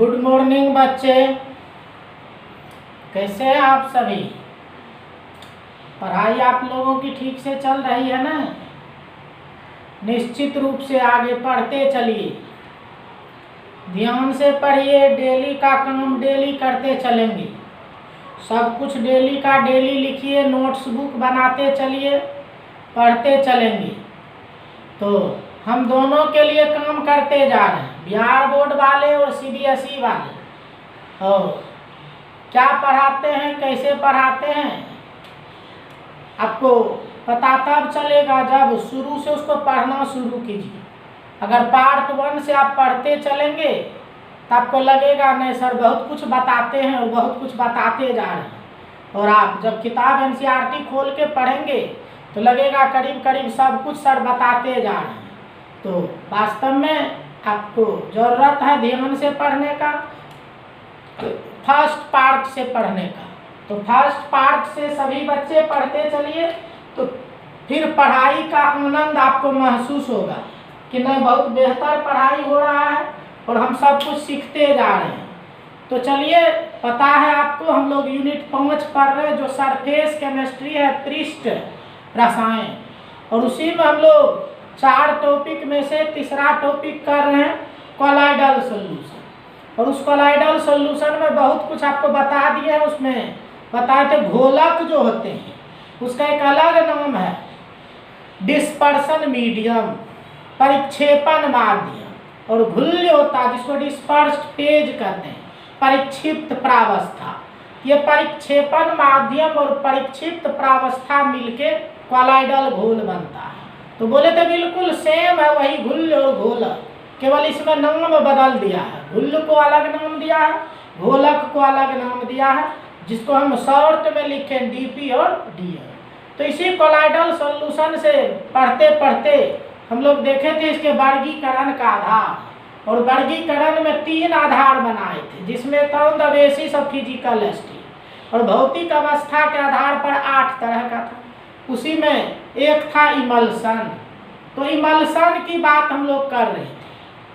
Good morning बच्चे, कैसे हैं आप सभी। पढ़ाई आप लोगों की ठीक से चल रही है ना। निश्चित रूप से आगे पढ़ते चलिए, ध्यान से पढ़िए। डेली का काम डेली करते चलेंगे, सब कुछ डेली का डेली लिखिए, नोट्स बुक बनाते चलिए, पढ़ते चलेंगे। तो हम दोनों के लिए काम करते जा रहे हैं, बिहार बोर्ड वाले और सीबीएसई वाले। और क्या पढ़ाते हैं, कैसे पढ़ाते हैं, आपको पता तब चलेगा जब शुरू से उसको पढ़ना शुरू कीजिए। अगर पार्ट 1 से आप पढ़ते चलेंगे तो आपको लगेगा नहीं सर बहुत कुछ बताते हैं और बहुत कुछ बताते जा रहे हैं। और आप जब किताब एनसीईआरटी खोल के पढ़ेंगे तो लगेगा करीब करीब सब कुछ सर बताते जा रहे हैं। तो वास्तव में आपको ज़रूरत है ध्यान से पढ़ने का, फर्स्ट पार्ट से पढ़ने का। तो फर्स्ट पार्ट से सभी बच्चे पढ़ते चलिए, तो फिर पढ़ाई का आनंद आपको महसूस होगा कि नहीं बहुत बेहतर पढ़ाई हो रहा है और हम सब कुछ सीखते जा रहे हैं। तो चलिए, पता है आपको हम लोग यूनिट 5 पढ़ रहे हैं जो सरफेस केमिस्ट्री है, पृष्ठ रसायन। और उसी में हम लोग 4 टॉपिक में से तीसरा टॉपिक कर रहे हैं कोलाइडल सॉल्यूशन। और उस कोलाइडल सॉल्यूशन में बहुत कुछ आपको बता दिया है। उसमें बताए थे घोलक जो होते हैं उसका एक अलग नाम है डिस्पर्सन मीडियम, परिक्षेपण माध्यम। और घुल्य होता है जिसको डिस्पर्स्ड फेज कहते हैं, परिक्षिप्त प्रावस्था। ये परिक्षेपण माध्यम और परिक्षिप्त प्रावस्था मिलके कोलाइडल घोल बनता है। तो बोले थे बिल्कुल सेम है वही घुल्य और घोलक, केवल इसमें नाम बदल दिया है। घुल्य को अलग नाम दिया है, घोलक को अलग नाम दिया है, जिसको हम शॉर्ट में लिखें डीपी और डीएम। तो इसी कोलाइडल सॉल्यूशन से पढ़ते पढ़ते हम लोग देखे थे इसके वर्गीकरण का आधार। और वर्गीकरण में 3 आधार बनाए थे, जिसमें था the basis of physical state. और भौतिक अवस्था के आधार पर 8 तरह का था। उसी में एक था इमल्सन। तो इमल्सन की बात हम लोग कर रहे थे।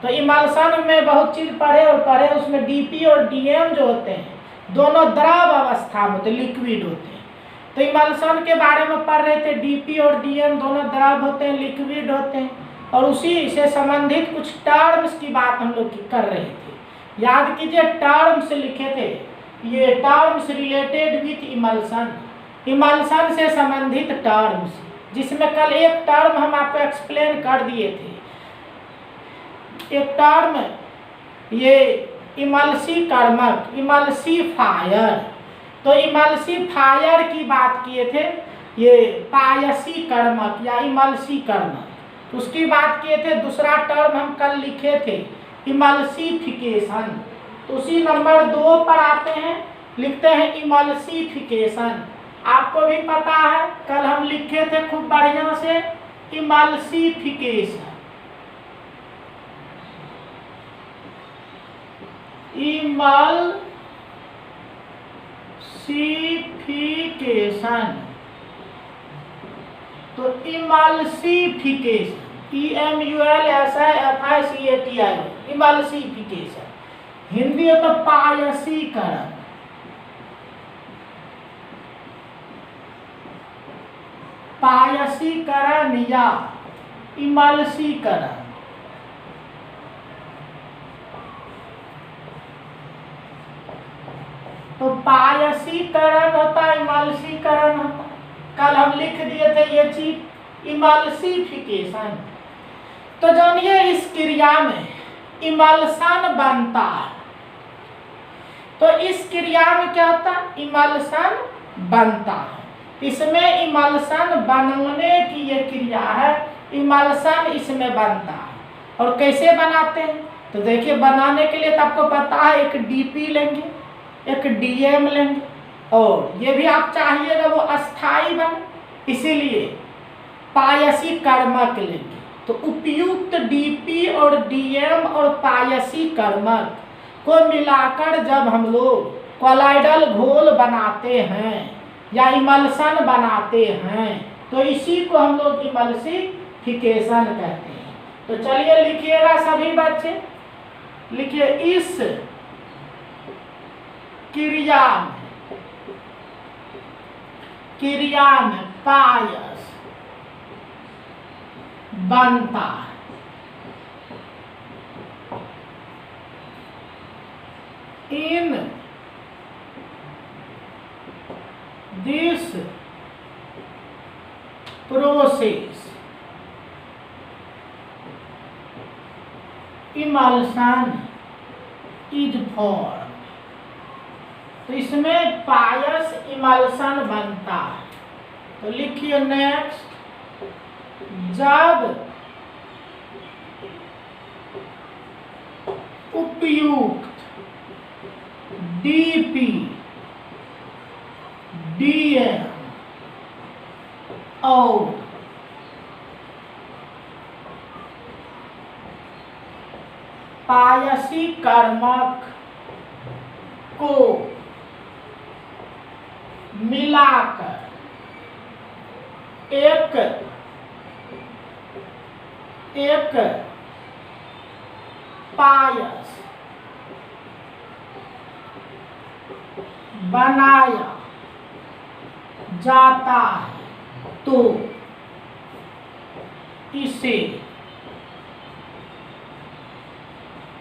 तो इमल्सन में बहुत चीज़ पढ़े और पढ़े। उसमें डीपी और डीएम जो होते हैं दोनों द्रव अवस्था में होते, लिक्विड होते हैं। तो इमल्सन के बारे में पढ़ रहे थे। डीपी और डीएम दोनों द्रव होते हैं, लिक्विड होते हैं। और उसी से संबंधित कुछ टर्म्स की बात हम लोग कर रहे थे। याद कीजिए, टर्म्स लिखे थे, ये terms related with emulsion, emulsion से संबंधित टर्म्स, जिसमें कल एक टर्म हम आपको एक्सप्लेन कर दिए थे। एक टर्म ये इमल्सीकर्मक, इमल्सीफायर। तो इमल्सीफायर की बात किए थे, ये पायसीकर्मक या इमल्सीकर्मक, उसकी बात किए थे। दूसरा टर्म हम कल लिखे थे इमल्सीफिकेशन। तो उसी नंबर 2 पर आते हैं, लिखते हैं इमल्सीफिकेशन। आपको भी पता है कल हम लिखे थे खूब बढ़िया से इमल्सीफिकेशन, इमल्सीफिकेशन। तो इमल्सीफिकेशन, EMULSIFICATI, इमल्सीफिकेशन। हिंदी है तो पायसीकरण। पायसीकरण या इमल्सीकरण। तो पायसीकरण होता है, इमल्सीकरण होता है। कल हम लिख दिए थे ये चीज इमल्सीफिकेशन। तो जानिए इस क्रिया में इमल्सन बनता है। तो इस क्रिया में क्या होता है, इमल्सन बनता है। इसमें इमल्सन बनाने की ये क्रिया है, इमल्सन इसमें बनता है। और कैसे बनाते हैं तो देखिए, बनाने के लिए तो आपको पता है एक डीपी लेंगे, एक डीएम लेंगे, और ये भी आप चाहिएगा वो अस्थाई बने, इसीलिए पायसीकर्मक लेंगे। तो उपयुक्त डीपी और डीएम और पायसीकर्मक को मिलाकर जब हम लोग कोलाइडल घोल बनाते हैं या इमल्सन बनाते हैं तो इसी को हम लोग इमल्सीफिकेशन कहते हैं। तो चलिए लिखिएगा सभी बच्चे, लिखिए इस क्रिया में पायस बनता है। In this process emulsion is form. तो इसमें पायस इमल्शन बनता है। तो लिखिए नेक्स्ट, जब उपयुक्त डीपी डीएम और पायसीकर्मक को मिलाकर एक पायस बनाया जाता है तो इसे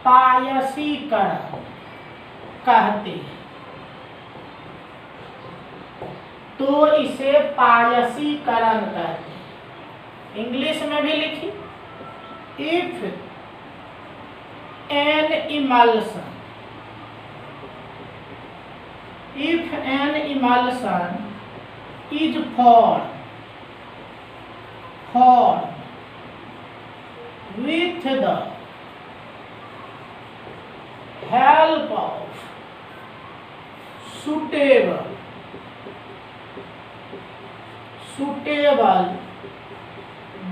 पायसीकरण कहते हैं। तो इसे पायसीकरण कहते हैं। इंग्लिश में भी लिखी, if N emulsion is formed with the help of suitable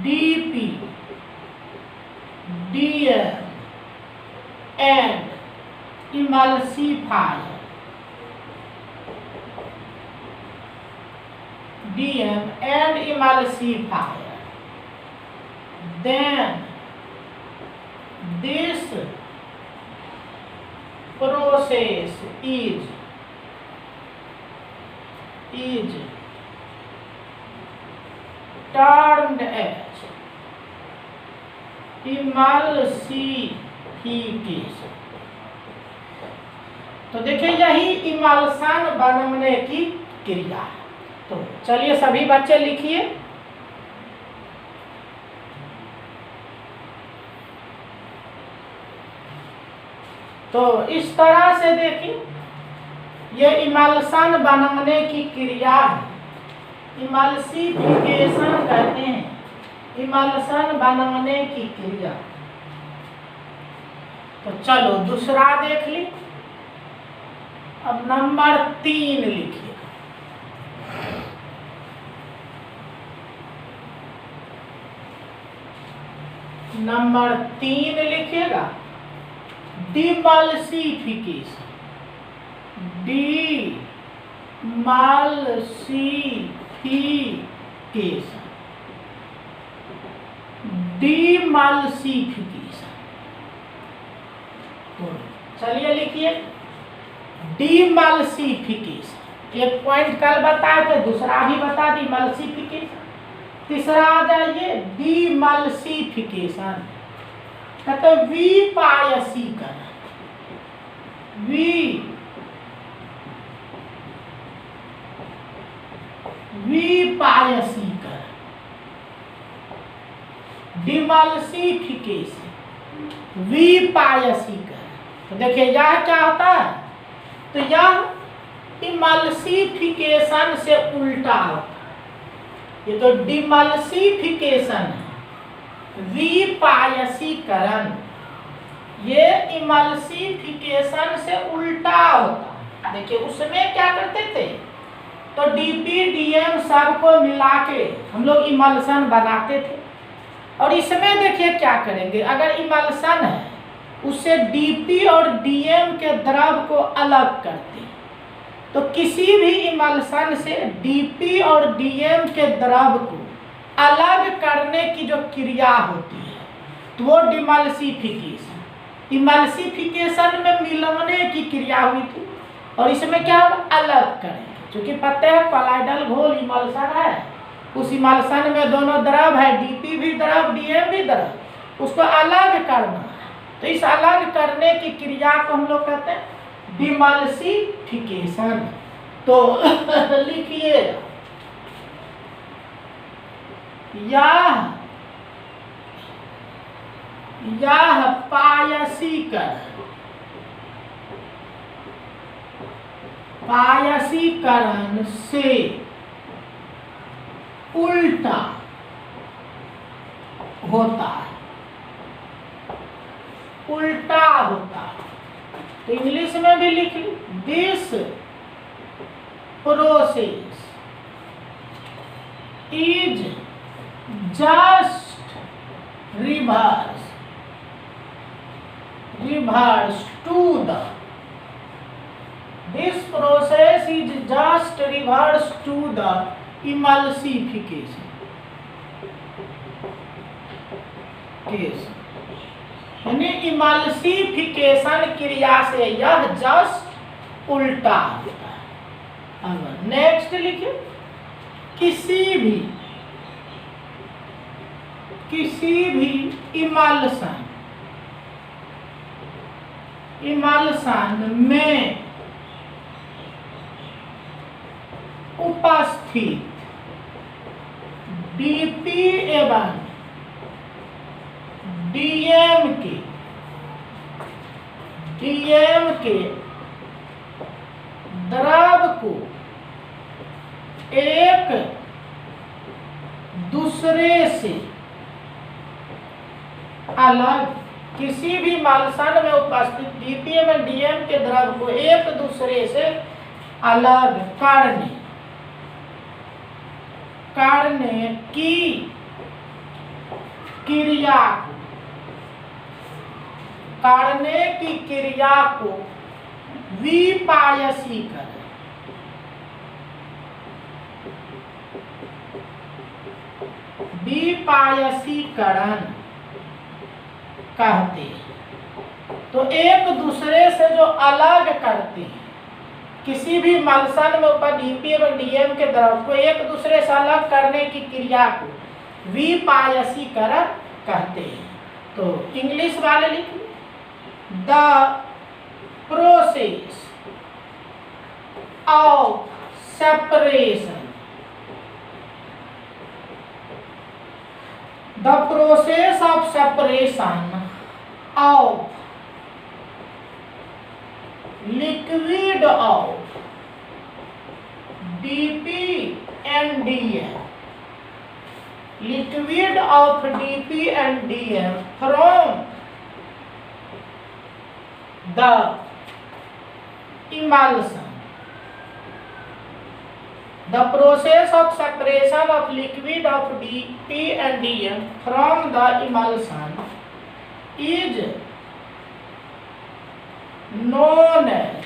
DP DM and emulsifier then this process is termed as emulsification। तो देखिए यही इमल्शन बनने की क्रिया है। तो चलिए सभी बच्चे लिखिए, तो इस तरह से देखिए ये इमल्शन बनने की क्रिया है, इमल्सिफिकेशन कहते हैं, इमल्शन बनने की क्रिया। तो चलो दूसरा देख ली। अब नंबर 3 लिखिए। नंबर 3 लिखिएगा, डिमल्सिफिकेशन। चलिए लिखिए डिमल्सिफिकेशन। एक पॉइंट कल बताए थे, दूसरा भी बता दी मल्सिफिकेशन। तीसरा आ जाइए डिमल्सिफिकेशन, कहते विपायसीकरण। विपायसीकरण, डिमल्सिफिकेशन, विपायसीकरण। तो देखिए यह क्या होता है, तो यह इमल्सिफिकेशन से उल्टा होता है। ये तो डिमल्सिफिकेशन है, विपायसीकरण ये इमल्सिफिकेशन से उल्टा होता है। देखिए उसमें क्या करते थे, तो डीपीडीएम सबको मिला के हम लोग इमल्शन बनाते थे। और इसमें देखिए क्या करेंगे, अगर इमल्शन है उससे डीपी और डीएम के द्रव को अलग करते हैं। तो किसी भी इमल्शन से डीपी और डीएम के द्रव को अलग करने की जो क्रिया होती है तो वो डिमल्सिफिकेशन। इमल्सिफिकेशन में मिलने की क्रिया हुई थी, और इसमें क्या होगा, अलग करेंगे। क्योंकि पता है कॉलाइडल घोल इमल्सन है, उस इमल्सन में दोनों द्रव है, डीपी भी द्रव डीएम भी द्रव, उसको अलग करना है। तो इस अलग करने की क्रिया को हम लोग कहते हैं डिमल्सिफिकेशन। तो लिखिएगा, यह पायसीकरण से उल्टा होता है, उल्टा होता है। तो इंग्लिश में भी लिख ली, this process is just reverse to the, this process is just reverse to the emulsification case। यानी इमल्सिफिकेशन क्रिया से यह जस्ट उल्टा होता है। अब नेक्स्ट लिखिए, किसी भी इमल्सन में उपस्थित डीपी एवं डीएम के द्रव को एक दूसरे से अलग, किसी भी मल्सन में उपस्थित डीपी एवं डीएम के द्रव को एक दूसरे से अलग करने की क्रिया को विपायसीकरण कहते हैं। तो एक दूसरे से जो अलग करते हैं, किसी भी मल्सन में ऊपर डीपी एवं डीएम के द्रव को एक दूसरे से अलग करने की क्रिया को विपायसीकरण कहते हैं। तो इंग्लिश वाले लिखिए, the process of separation, the process of separation of liquid of DP and DM, liquid of DP and DM from the emulsion, the process of separation of liquid of DP and DM from the emulsion is known as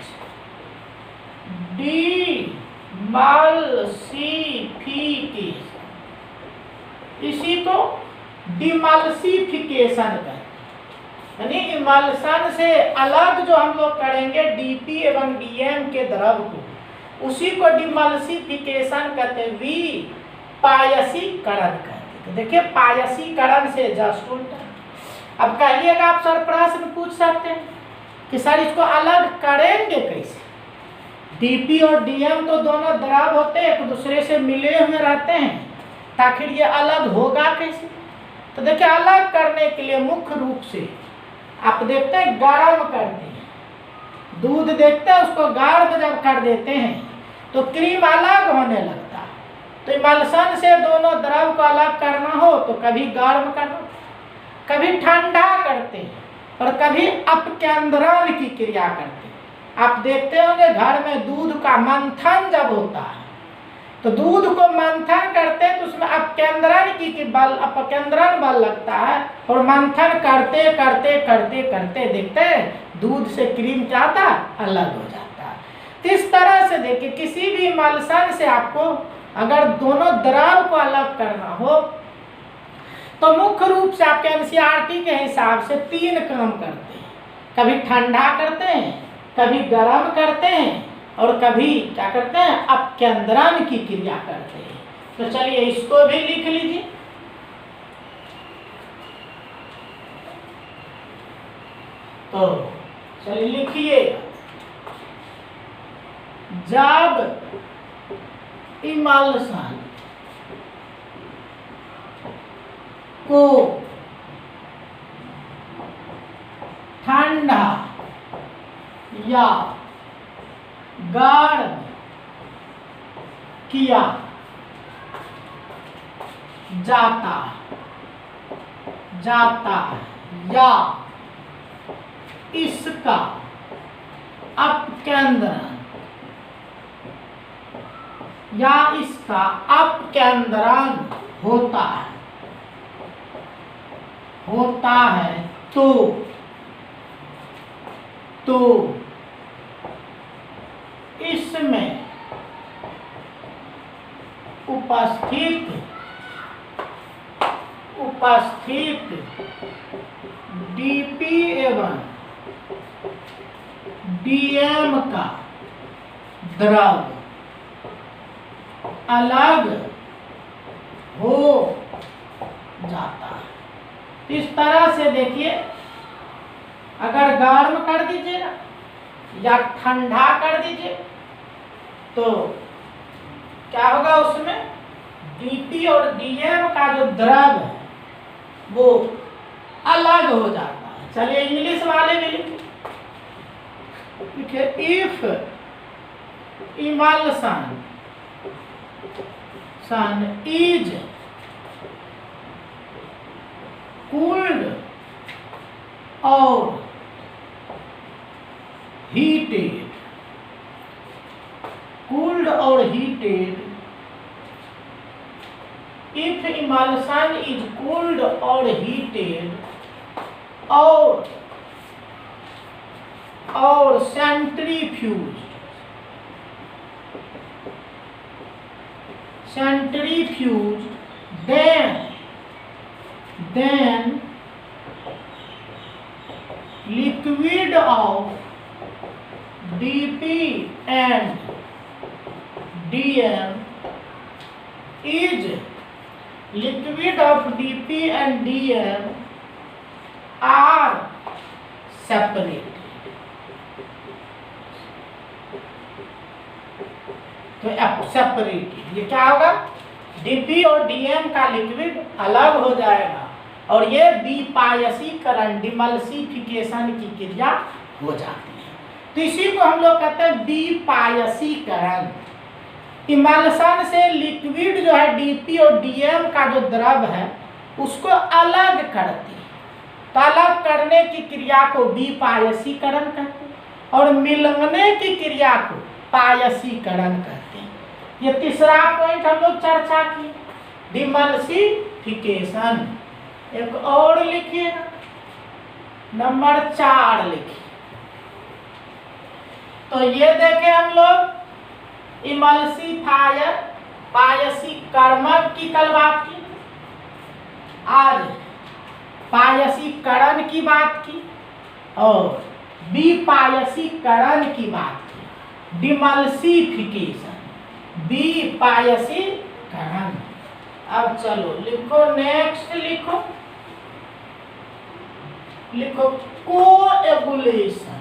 demulsification। इसी को डिमल्सिफिकेशन कहते हैं। यानी emulsion से अलग जो हम लोग करेंगे डीपी एवं डीएम के द्रव को, उसी को डिमल्सिफिकेशन कहते हैं, विपायसीकरण कहते हैं। तो देखिए पायसीकरण से जस्ट उल्टा। अब कहिएगा आप सर प्रश्न पूछ सकते हैं कि सर इसको अलग करेंगे कैसे? डीपी और डीएम तो दोनों द्रव होते हैं, एक दूसरे से मिले हुए रहते हैं, आखिर ये अलग होगा कैसे? तो देखिए अलग करने के लिए मुख्य रूप से आप देखते हैं गर्म करते हैं, दूध देखते हैं उसको गर्म जब कर देते हैं तो क्रीम अलग होने लगता है। तो इमल्सन से दोनों द्रव को अलग करना हो तो कभी गर्म करना, कभी ठंडा करते हैं और कभी अपकेंद्रण की क्रिया करते हैं। आप देखते होंगे घर में दूध का मंथन जब होता है तो दूध को मंथन करते हैं तो उसमें अपकेंद्रण की बल, अपकेंद्रण बल लगता है और मंथन करते करते करते करते देखते हैं दूध से क्रीम क्या आता अलग हो जाता है। तो इस तरह से देखिए किसी भी इमल्सन से आपको अगर दोनों द्रव को अलग करना हो तो मुख्य रूप से आपके एनसीईआरटी के हिसाब से 3 काम करते हैं। कभी ठंडा करते हैं, कभी गर्म करते हैं और कभी क्या करते हैं, अपकेंद्रन की क्रिया करते हैं। तो चलिए इसको भी लिख लीजिए। तो चलिए लिखिए, जब इमल्सन को ठंडा या गर्म किया जाता या इसका अपकेंद्रन होता है तो इसमें उपस्थित डीपी एवं डीएम का द्रव अलग हो जाता है। इस तरह से देखिए, अगर गर्म कर दीजिए या ठंडा कर दीजिए तो क्या होगा, उसमें डीपी और डीएम का जो द्रव है वो अलग हो जाता है। चलिए इंग्लिश वाले भी लिखे, if emulsion is cooled or heated, if emulsion is cooled or heated or centrifuged, then liquid of DP and DM are separated. तो सेपरेटेड, ये क्या होगा, डीपी और डीएम का लिक्विड अलग हो जाएगा और ये विपायसीकरण डिमल्सिफिकेशन की क्रिया हो जाती है। तो इसी को हम लोग कहते हैं विपायसीकरण। इमल्सन से लिक्विड जो है डीपी और डीएम का जो द्रव है उसको अलग करती है, तो अलग करने की क्रिया को विपायसीकरण कहते हैं और मिलने की क्रिया को पायसीकरण कहते हैं। ये तीसरा पॉइंट हम लोग चर्चा की, डिमल्सिफिकेशन। एक और लिखिए, नंबर 4 लिखिए। तो ये देखें हम लोग इमल्सिफायर पायसीकरण की कल बात की, आज पायसीकरण की बात की और विपायसीकरण की बात की। डिमल्सिफिकेशन, विपायसीकरण। अब चलो लिखो, नेक्स्ट लिखो कोएगुलेशन।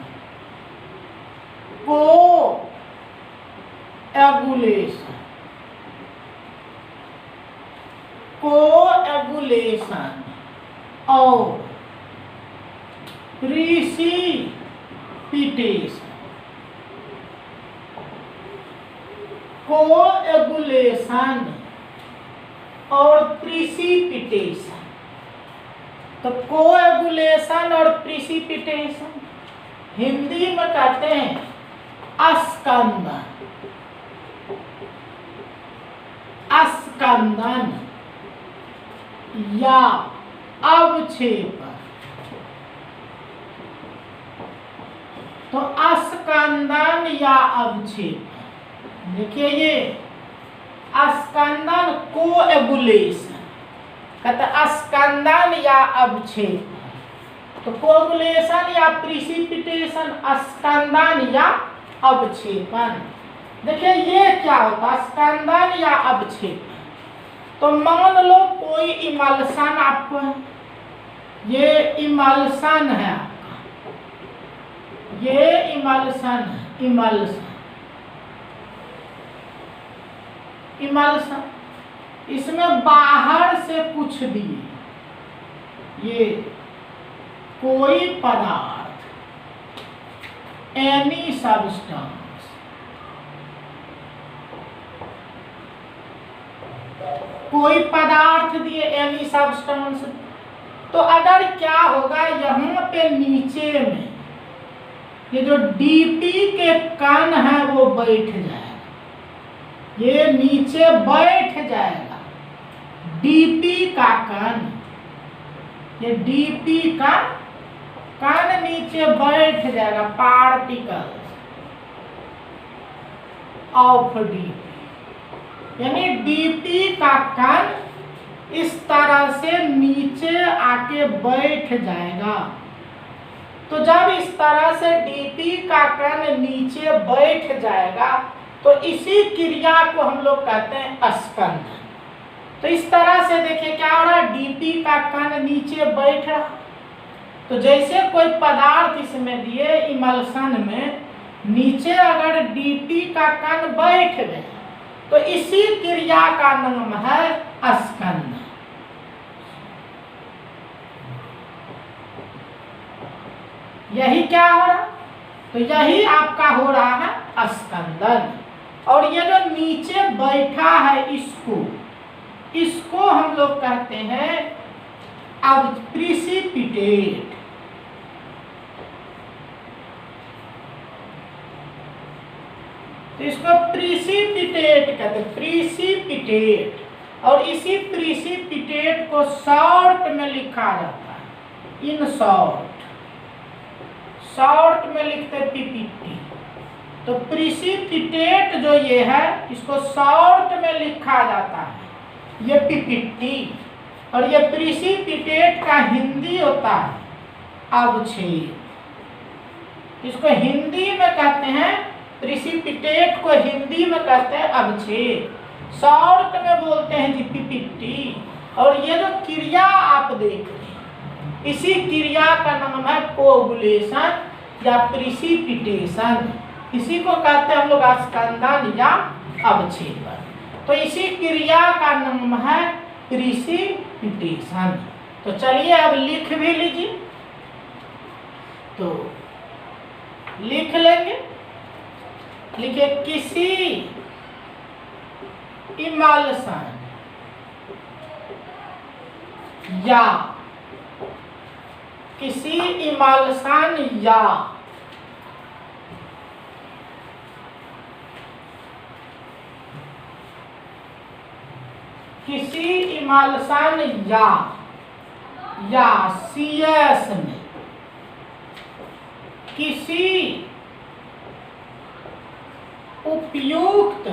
कोएगुलेशन और प्रिसिपिटेशन। कोएगुलेशन और प्रिसिपिटेशन। तो कोएगुलेशन और प्रिसिपिटेशन हिंदी में कहते हैं अस्कंदन। अस्कंदन या अवक्षेपण। तो अस्कंदन या अवक्षेपण, देखिए ये अस्कंदन कोएगुलेशन कहते अस्कंदन या अवक्षेपण। तो कोएगुलेशन या प्रिसिपिटेशन अस्कंदन या अवक्षेपण। देखिए ये क्या होता है, स्कंदन या अवक्षेपण। तो मान लो कोई इमल्शन आपको है, ये इमल्शन है आपका, ये इमल्शन है, इमल्शन इसमें बाहर से कुछ दिए, ये कोई पदार्थ, एनी सब्सटेंस, कोई पदार्थ दिए, एनी सब्सटेंस। तो अगर क्या होगा, यहाँ पे नीचे में ये जो डीपी के कण है वो बैठ जाएगा, ये नीचे बैठ जाएगा, डीपी का कण, ये डीपी का कण नीचे बैठ जाएगा, पार्टिकल ऑफ डीपी, यानी डीपी का कण इस तरह से नीचे आके बैठ जाएगा। तो जब इस तरह से डीपी का कण नीचे बैठ जाएगा तो इसी क्रिया को हम लोग कहते हैं स्कंदन। तो इस तरह से देखिए क्या हो रहा है, डीपी का कण नीचे बैठ रहा। तो जैसे कोई पदार्थ इसमें दिए इमल्शन में, नीचे अगर डीपी का कण बैठ गया तो इसी क्रिया का नाम है स्कंदन। यही क्या हो रहा, तो यही आपका हो रहा है स्कंदन। और ये जो नीचे बैठा है इसको हम लोग कहते हैं अब प्रिसिपिटेट। तो इसको प्रिसिपिटेट कहते हैं, प्रिसिपिटेट। और इसी प्रिसिपिटेट को शॉर्ट में लिखा जाता है, इन शॉर्ट में लिखते हैं पीपीटी। तो प्रिसिपिटेट जो ये है इसको शॉर्ट में लिखा जाता है, ये पीपीटी। और ये प्रिसिपिटेट का हिंदी होता है अवक्षेप। इसको हिंदी में कहते हैं, प्रिसिपिटेट को हिंदी में कहते हैं अवक्षेप, शॉर्ट में बोलते हैं जी पीपीटी। और ये जो क्रिया आप देख रहे हैं, इसी क्रिया का नाम है कोगुलेशन या प्रिसिपिटेशन। इसी को कहते हैं हम लोग स्कंदन या अवक्षेपण। तो इसी क्रिया का नाम है प्रिसिपिटेशन। तो चलिए अब लिख भी लीजिए, तो लिख लेंगे। लिखिए किसी इमल्शन या किसी इमल्शन या किसी इमल्शन या सीएस में किसी उपयुक्त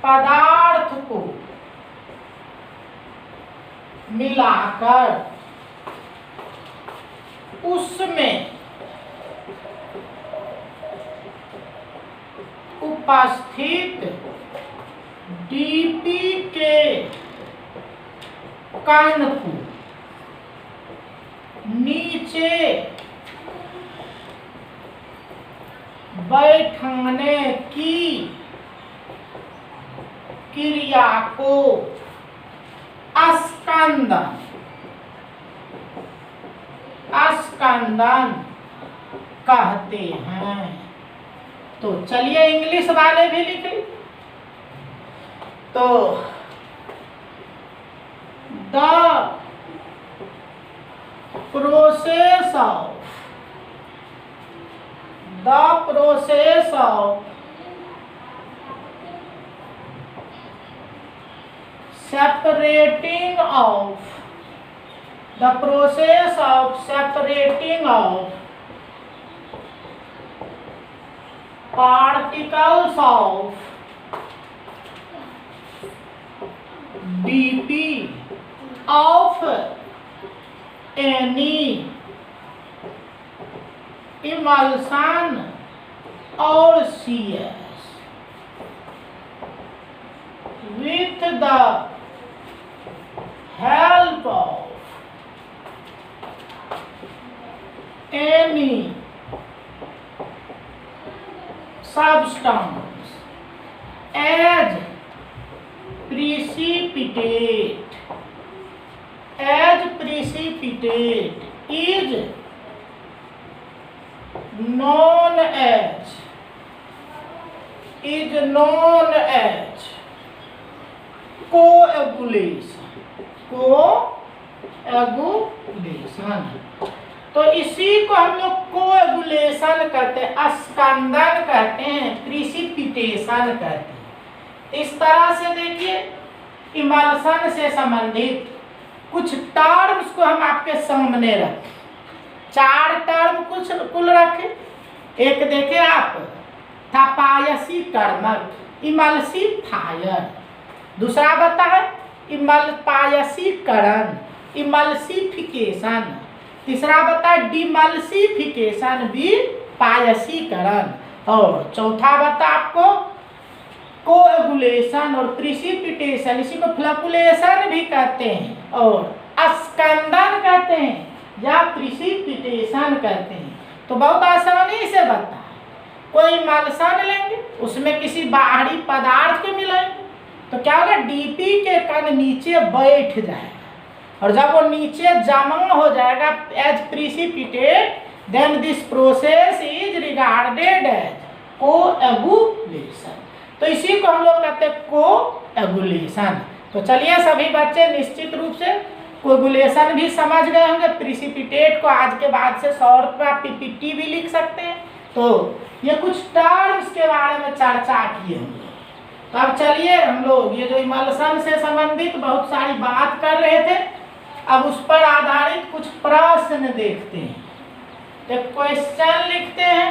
पदार्थ को मिलाकर उसमें उपस्थित डीपी के कण को नीचे बैठाने की क्रिया को स्कंदन कहते हैं। तो चलिए इंग्लिश वाले भी लिख ली। तो the process of separating of particles of dp of any emulsion और CS with the help of any substance as precipitate is known as coagulation. तो इसी को हम लोग कोएगुलेशन कहते हैं, स्कंदन कहते हैं, प्रिसिपिटेशन कहते हैं। इस तरह से देखिए इमल्सन से संबंधित कुछ टर्म्स को हम आपके सामने रखें। 4 टर्म कुछ कुल रखे। एक देखे आप था पायसीकरणक, इमल्सिफायर। दूसरा बता है पायसीकरण, इमल्सिफिकेशन। तीसरा बता डिमल्सिफिकेशन भी पायसीकरण। और चौथा बता आपको कोएगुलेशन और प्रिसिपिटेशन, इसी को फ्लकुलेशन भी कहते हैं और स्कंदन कहते हैं या प्रिसिपिटेशन कहते हैं। तो बहुत आसानी से बता है। कोई इमल्सन लेंगे, उसमें किसी बाहरी पदार्थ को मिलाएंगे तो क्या होगा, डीपी के कण नीचे बैठ जाएगा और जब वो नीचे जमा हो जाएगा as precipitate, then this process is regarded as coagulation. तो इसी को हम लोग कहते हैं कोएगुलेशन। तो चलिए सभी बच्चे निश्चित रूप से कोएगुलेशन भी समझ गए होंगे। प्रिसिपिटेट को आज के बाद से शॉर्ट में आप पीपीटी भी लिख सकते हैं। तो ये कुछ टर्म्स के बारे में चर्चा किए हम लोग। तो अब चलिए हम लोग ये जो इमल्सन से संबंधित बहुत सारी बात कर रहे थे, अब उस पर आधारित कुछ प्रश्न देखते हैं। एक क्वेश्चन लिखते हैं।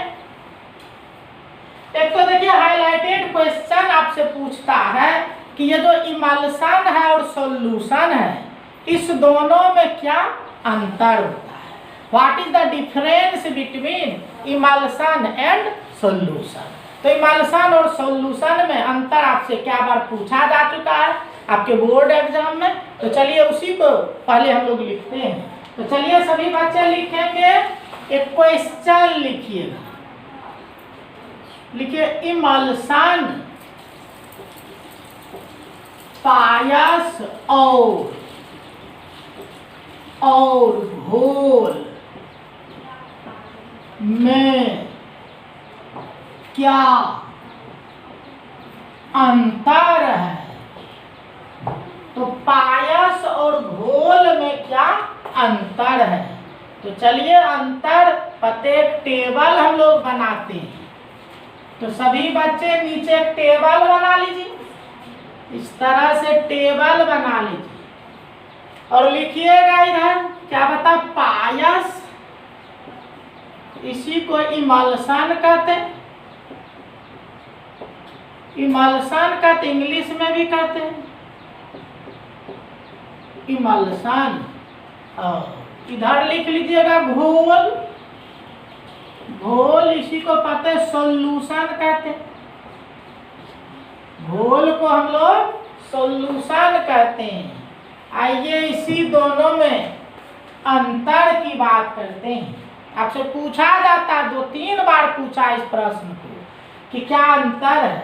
एक तो देखिए हाईलाइटेड क्वेश्चन आपसे पूछता है कि ये जो इमल्सन है और सॉल्यूशन है, इस दोनों में क्या अंतर होता है। What is the difference between emulsion and solution. तो इमल्सन और सॉल्यूशन में अंतर आपसे क्या बार पूछा जा चुका है आपके बोर्ड एग्जाम में। तो चलिए उसी को पहले हम लोग लिखते हैं। तो चलिए सभी बच्चे लिखेंगे, एक क्वेश्चन लिखिएगा। लिखिए इमल्सन पायस और घोल में क्या अंतर है। तो पायस और घोल में क्या अंतर है। तो चलिए अंतर प्रत्येक टेबल हम लोग बनाते हैं। तो सभी बच्चे नीचे एक टेबल बना लीजिए, इस तरह से टेबल बना लीजिए और लिखिएगा इधर क्या बता, पायस, इसी को इमल्सन कहते हैं। इमल्सन कहते इंग्लिश में भी कहते हैं इमल्सन। और इधर लिख लीजिएगा घोल, घोल इसी को पता है सॉल्यूशन कहते हैं। घोल को हम लोग सॉल्यूशन कहते हैं। आइए इसी दोनों में अंतर की बात करते हैं। आपसे पूछा जाता है, 2-3 बार पूछा इस प्रश्न को कि क्या अंतर है।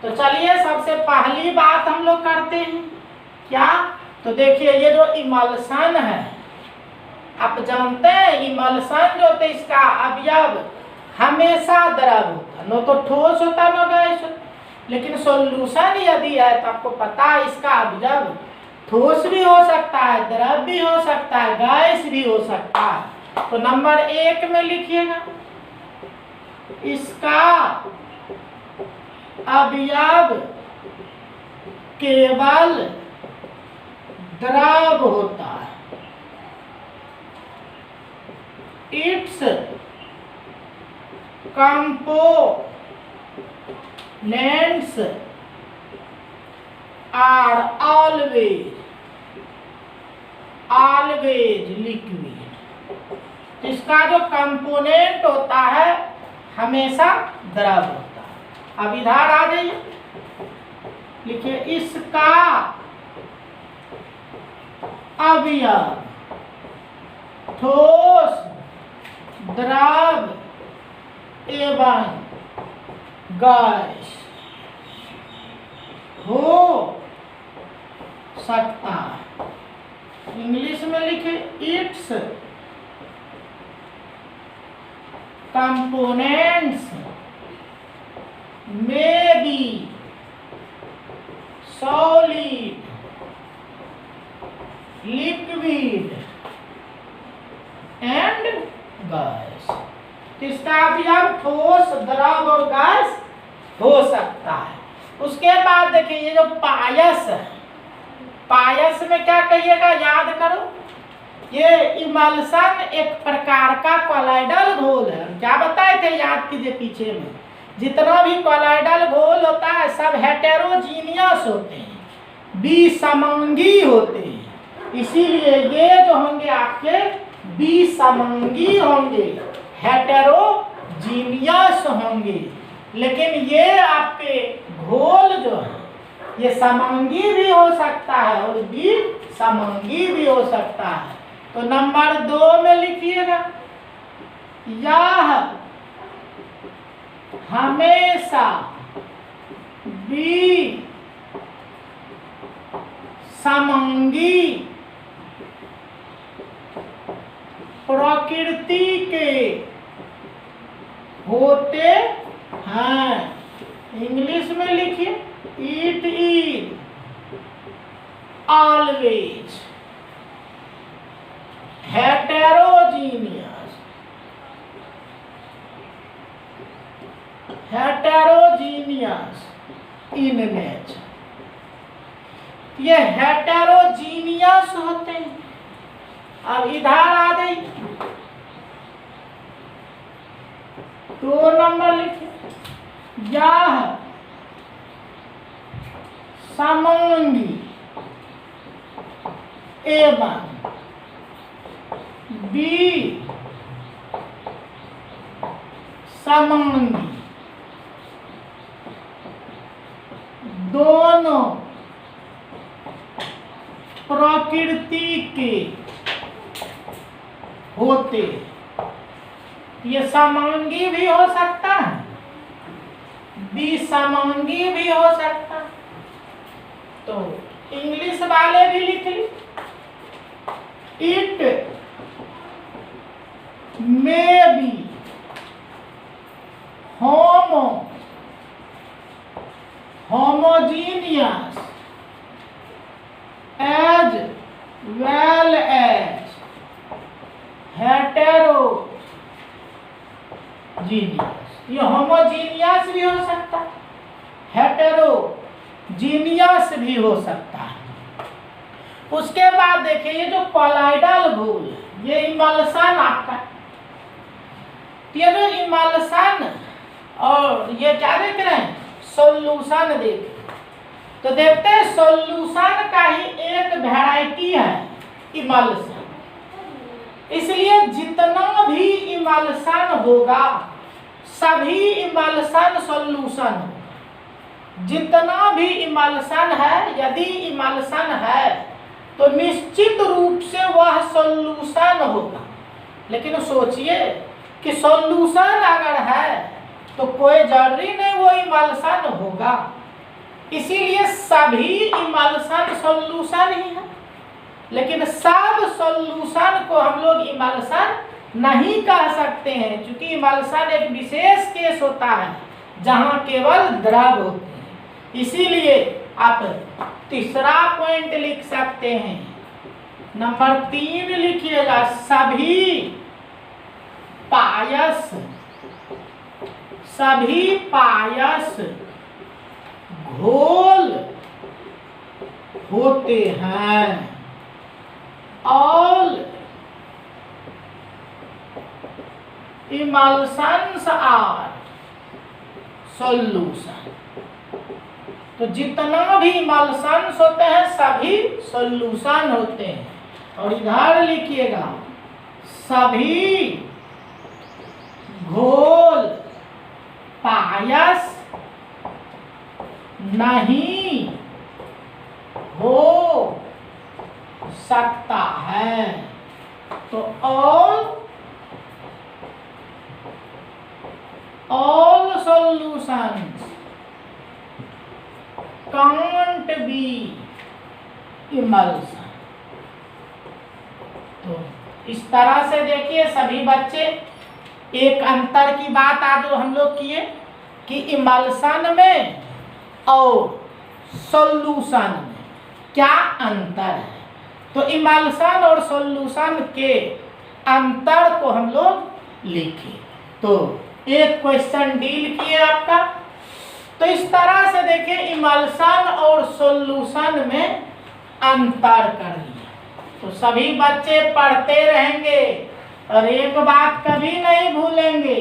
तो चलिए सबसे पहली बात हम लोग करते हैं क्या। तो देखिए ये जो इमल्सन है, आप जानते हैं इमल्सन जो होता है इसका अवयव हमेशा द्रव होता, न तो ठोस होता न गैस होता। लेकिन सॉल्यूशन यदि है तो आपको पता है इसका अवयव ठोस भी हो सकता है, द्रव भी हो सकता है, गैस भी हो सकता है। तो नंबर 1 में लिखिएगा इसका अवयव केवल द्रव होता है। It's components are always liquid। तो इसका जो कंपोनेंट होता है हमेशा द्रव होता है। अब इधर आ जाइए, लिखिए इसका अवयव ठोस, द्रव एवं गैस हो सकता है। इंग्लिश में लिखे इट्स कंपोनेंट्स में be solid, liquid and gas. इसका अवयव ठोस, द्रव और गैस हो सकता है। उसके बाद देखिए ये जो पायस है, पायस में क्या कहिएगा, याद करो, ये इमल्सन एक प्रकार का कोलाइडल घोल है। क्या बताए थे, याद कीजिए पीछे में, जितना भी कोलाइडल घोल होता है सब हेटेरोजीनियस होते हैं, विसमांगी होते हैं। इसीलिए ये जो होंगे आपके विसमांगी होंगे, हेटेरोजीनियस होंगे। लेकिन ये आपके घोल जो है ये समांगी भी हो सकता है और विसमांगी भी हो सकता है। तो नंबर 2 में लिखिएगा, यह हमेशा विसमांगी प्रकृति के होते हैं। इंग्लिश में लिखिए, it is always heterogeneous, heterogeneous in nature. ये हेटेरोजीनियस होते हैं। अब इधर आ जाइए, 2 नंबर लिखिए, यह समांगी एवं विसमांगी दोनों प्रकृति के होते। ये समांगी भी हो सकता है, विसमांगी भी हो सकता है। तो इंग्लिश वाले भी लिख ली, it may be homogeneous as well as heterogeneous। ये होमोजीनियस भी हो सकता है, हेटेरोजीनियस भी हो सकता है। उसके बाद देखिए ये जो कोलाइडल घोल है, ये इमल्सन आपका, ये जो इमल्सन और ये क्या देख रहे हैं, सॉल्यूशन देख। तो देखते हैं सॉल्यूशन का ही एक वैरायटी है इमल्सन। इसलिए जितना भी इमल्सन होगा सभी इमल्सन सॉल्यूशन होगा। जितना भी इमल्सन है, यदि इमल्सन है तो निश्चित रूप से वह सॉल्यूशन होगा। लेकिन सोचिए कि सॉल्यूशन अगर है तो कोई जरूरी नहीं वो इमल्सन होगा। इसीलिए सभी इमल्सन सॉल्यूशन ही है, लेकिन सब सॉल्यूशन को हम लोग इमल्सन नहीं कह सकते हैं, क्योंकि इमल्सन एक विशेष केस होता है जहां केवल द्रव होते हैं। इसीलिए आप तीसरा पॉइंट लिख सकते हैं, नंबर 3 लिखिएगा, सभी पायस घोल होते हैं। All emulsions are solution. तो जितना भी इमल्सन्स होते हैं सभी सॉल्यूशन होते हैं। और इधर लिखिएगा सभी घोल पायस नहीं हो सकता है। तो all solutions can't be emulsion। तो इस तरह से देखिए सभी बच्चे, एक अंतर की बात आज हम लोग किए कि इमल्सन में और सॉल्यूशन में क्या अंतर है। तो इमल्सन और सॉल्यूशन के अंतर को हम लोग लिखे। तो एक क्वेश्चन डील किए आपका। तो इस तरह से देखिए इमल्सन और सॉल्यूशन में अंतर कर लिया। तो सभी बच्चे पढ़ते रहेंगे और एक बात कभी नहीं भूलेंगे,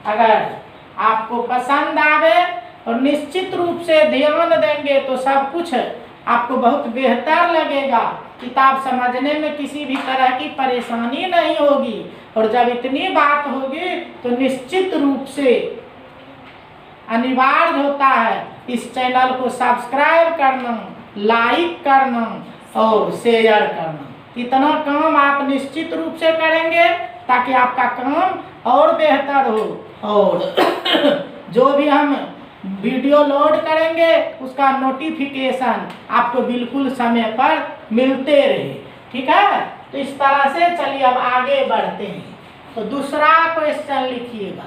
अगर आपको पसंद आवे और निश्चित रूप से ध्यान देंगे तो सब कुछ आपको बहुत बेहतर लगेगा। किताब समझने में किसी भी तरह की परेशानी नहीं होगी। और जब इतनी बात होगी तो निश्चित रूप से अनिवार्य होता है इस चैनल को सब्सक्राइब करना, लाइक करना और शेयर करना। इतना काम आप निश्चित रूप से करेंगे ताकि आपका काम और बेहतर हो। और जो भी हम वीडियो लोड करेंगे उसका नोटिफिकेशन आपको बिल्कुल समय पर मिलते रहे। ठीक है, तो इस तरह से चलिए अब आगे बढ़ते हैं। तो दूसरा क्वेश्चन लिखिएगा।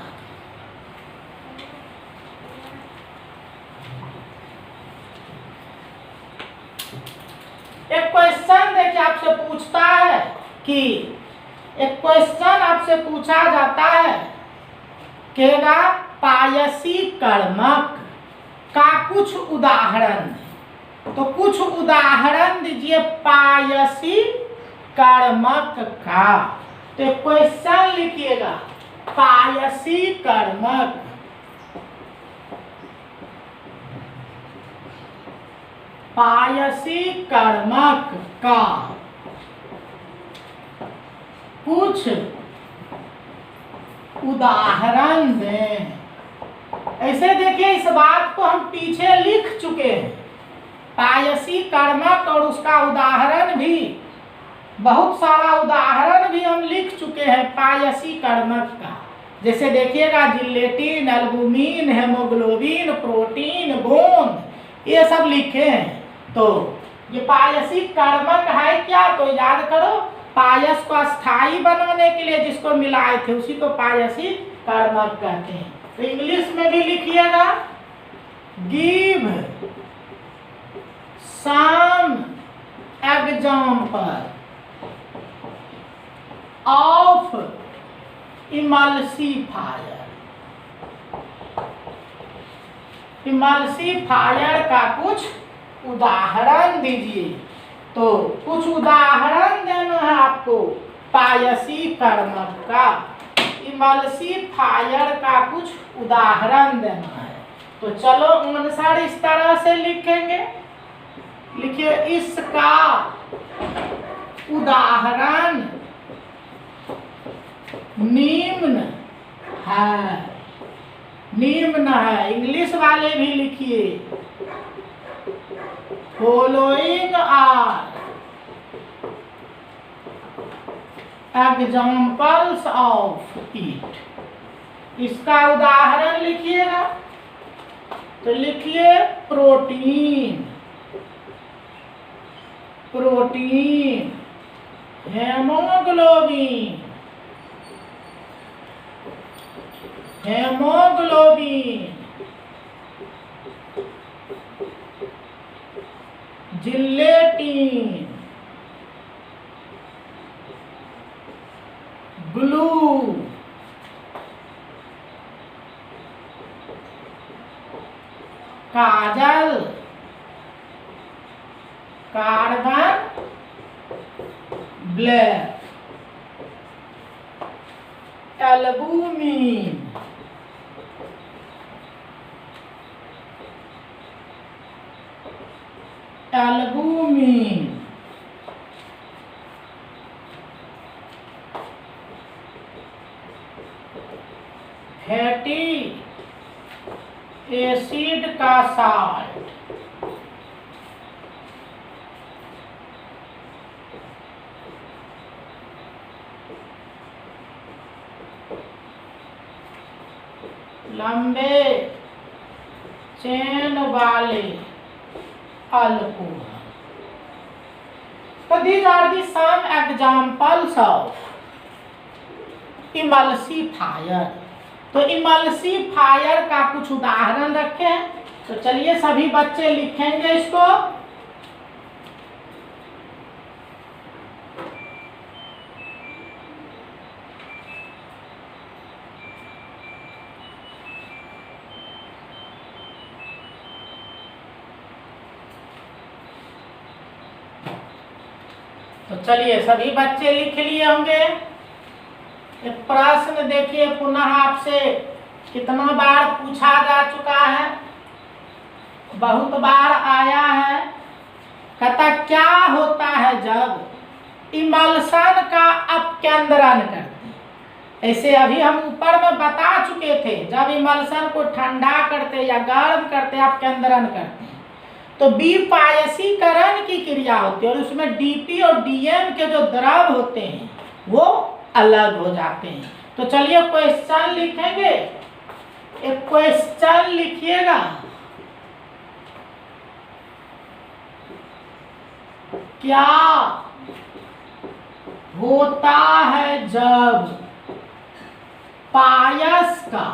एक क्वेश्चन देखिए आपसे पूछता है कि एक क्वेश्चन आपसे पूछा जाता है कहेगा पायसी कर्मक का कुछ उदाहरण। तो कुछ उदाहरण दीजिए पायसी कर्मक का। तो क्वेश्चन लिखिएगा पायसी कर्मक। पायसी कर्मक का कुछ उदाहरण दें। ऐसे देखिए इस बात को हम पीछे लिख चुके हैं। पायसी कर्मक और उसका उदाहरण भी, बहुत सारा उदाहरण भी हम लिख चुके हैं पायसी कर्मक का। जैसे देखिएगा जिलेटिन, एल्बुमिन, हेमोग्लोबिन, प्रोटीन, गोंद, ये सब लिखे हैं। तो ये पायसी कर्मक है क्या? तो याद करो, पायस को स्थायी बनाने के लिए जिसको मिलाए थे उसी को पायसी कर्मक कहते हैं। तो इंग्लिश में भी लिखिएगा give some example of emulsifier. Emulsifier का कुछ उदाहरण दीजिए। तो कुछ उदाहरण देना है आपको पायसी कर्मक का, इमल्सिफायर का कुछ उदाहरण देना है। तो चलो आंसर इस तरह से लिखेंगे। लिखिए इसका उदाहरण निम्न है। निम्न है, इंग्लिश वाले भी लिखिए following are examples of it. इसका उदाहरण लिखिएगा। तो लिखिए protein, protein, haemoglobin, haemoglobin, gelatin, glue, काजल, carbon black, albumin, albumin, acid का साल्ट, लंबे चेन वाले अल्कोहल। तो these are the some examples of emulsifier. तो इमल्सिफायर का कुछ उदाहरण रखे हैं। तो चलिए सभी बच्चे लिखेंगे इसको। तो चलिए सभी बच्चे लिख लिए होंगे। एक प्रश्न देखिए पुनः आपसे कितना बार पूछा जा चुका है, बहुत बार आया है। कहता क्या होता है जब इमल्सन का अपकेंद्रण करते हैं। ऐसे अभी हम ऊपर में बता चुके थे, जब इमल्सन को ठंडा करते या गर्म करते अपकेंद्रण करते हैं तो विपायसीकरण की क्रिया होती है और उसमें डीपी और डीएम के जो द्रव होते हैं वो अलग हो जाते हैं। तो चलिए क्वेश्चन लिखेंगे। एक क्वेश्चन लिखिएगा। क्या होता है जब पायस का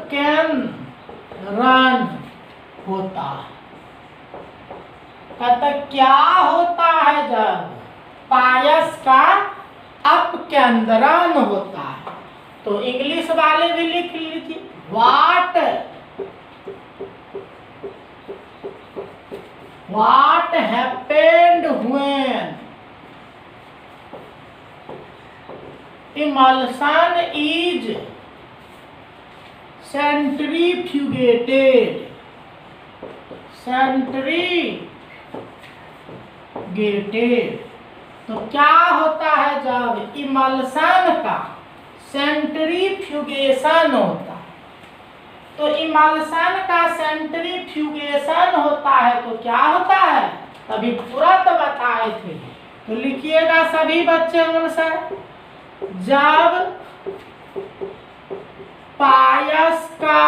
अपकेंद्रण होता है? कहता क्या होता है जब पायस का अपकेंद्रण होता है? तो इंग्लिश वाले भी लिख लीजिए। What happened when emulsion is centrifugated? तो क्या होता है जब इमल्सन का सेंट्रीफ्यूगेशन होता है? तो इमल्सन का सेंट्रीफ्यूगेशन होता है तो क्या होता है? तभी तुरंत बताए थे। तो लिखिएगा सभी बच्चे अनुसार, जब पायस का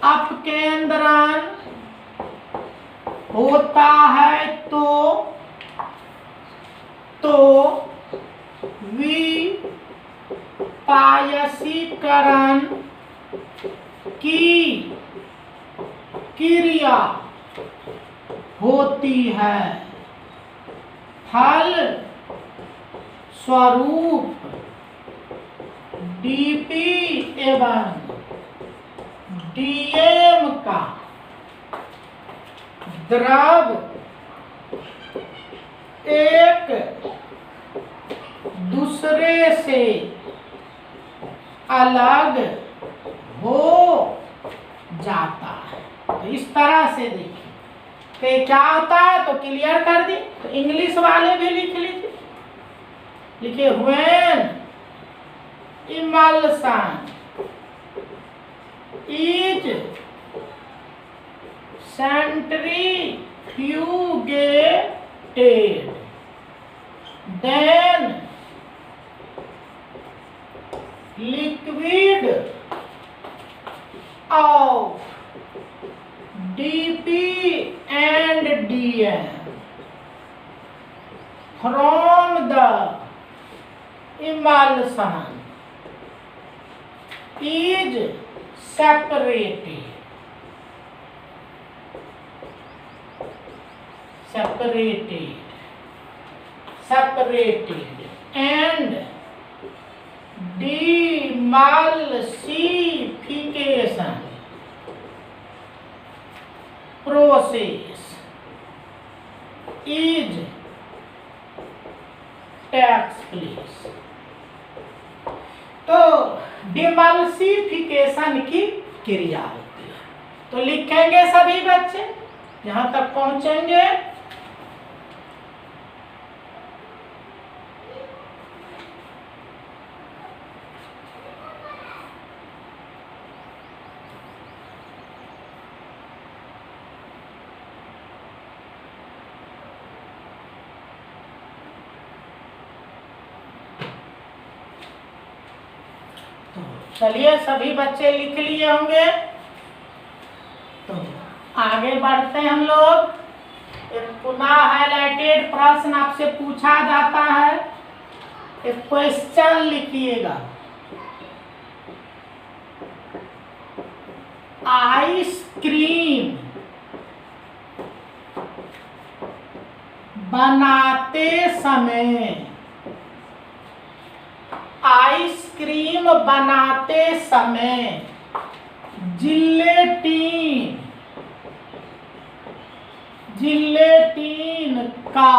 अपकेंद्रण होता है तो विपायसीकरण की क्रिया होती है। फल स्वरूप डीपी एवं डीएम का द्रव एक दूसरे से अलग हो जाता है। तो इस तरह से देखिए कि क्या होता है। तो क्लियर कर दी। तो इंग्लिश वाले भी लिख लीजिए। लिखिए when emulsion is centrifugated then liquid of DP and DM from the emulsion is separated and demulsification process is takes place। तो डिमल्सिफिकेशन की क्रिया होती है। तो लिखेंगे सभी बच्चे, यहां तक पहुंचेंगे। चलिए सभी बच्चे लिख लिए होंगे, तो आगे बढ़ते हैं हम लोग। एक पुनः हाईलाइटेड प्रश्न आपसे पूछा जाता है, एक क्वेश्चन लिखिएगा। आइसक्रीम बनाते समय, आइसक्रीम बनाते समय जिलेटिन, जिलेटिन का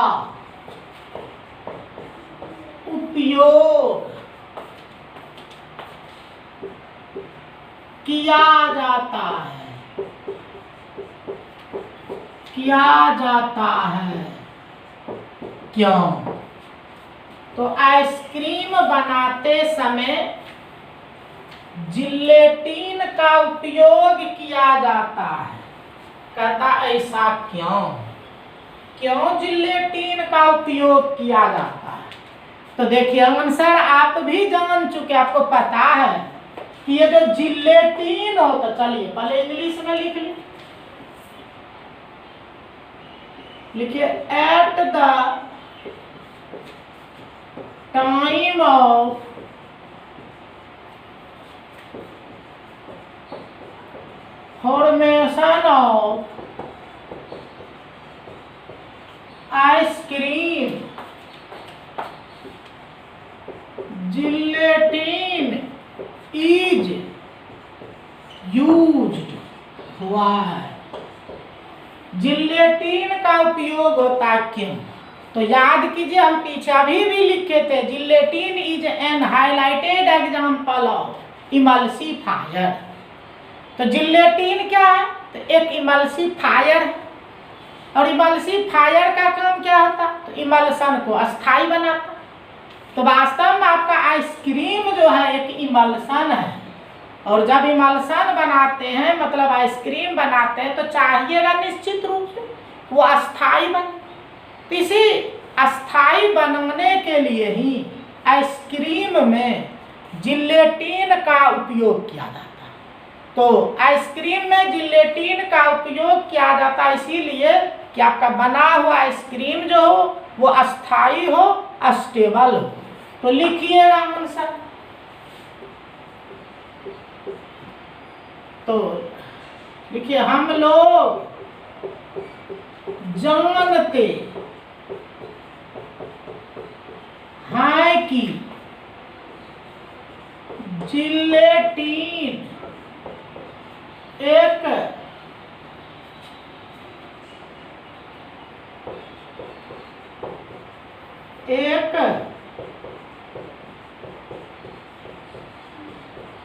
उपयोग किया जाता है, किया जाता है, क्यों? तो आइसक्रीम बनाते समय जिलेटिन का उपयोग किया जाता है, कहता ऐसा क्यों? क्यों जिलेटिन का उपयोग किया जाता है? तो देखिए आंसर आप भी जान चुके, आपको पता है कि ये जो जिलेटिन होता, चलिए पहले इंग्लिश में लिख ली, लिखिए at the time of formation of ice cream gelatin is used हुआ है। जिलेटिन का उपयोग होता है क्यों? तो याद कीजिए, हम पीछे अभी भी लिखे थे, gelatin is N highlighted example of emulsifier. तो जिलेटिन क्या है? तो एक इमल्सिफायर है, और इमल्सिफायर का काम क्या होता? तो इमल्सन को अस्थाई बनाता। तो वास्तव में आपका आइसक्रीम जो है एक इमल्सन है, और जब इमल्सन बनाते हैं मतलब आइसक्रीम बनाते हैं तो चाहिएगा निश्चित रूप से वो अस्थाई बने। तो इसी अस्थाई बनने के लिए ही आइसक्रीम में जिलेटिन का उपयोग किया जाता है। तो आइसक्रीम में जिलेटिन का उपयोग किया जाता है इसीलिए कि आपका बना हुआ आइसक्रीम जो हो वो अस्थाई हो, अस्टेबल हो। तो लिखिएगा आंसर। तो देखिए हम लोग जानते हैं कि जिलेटिन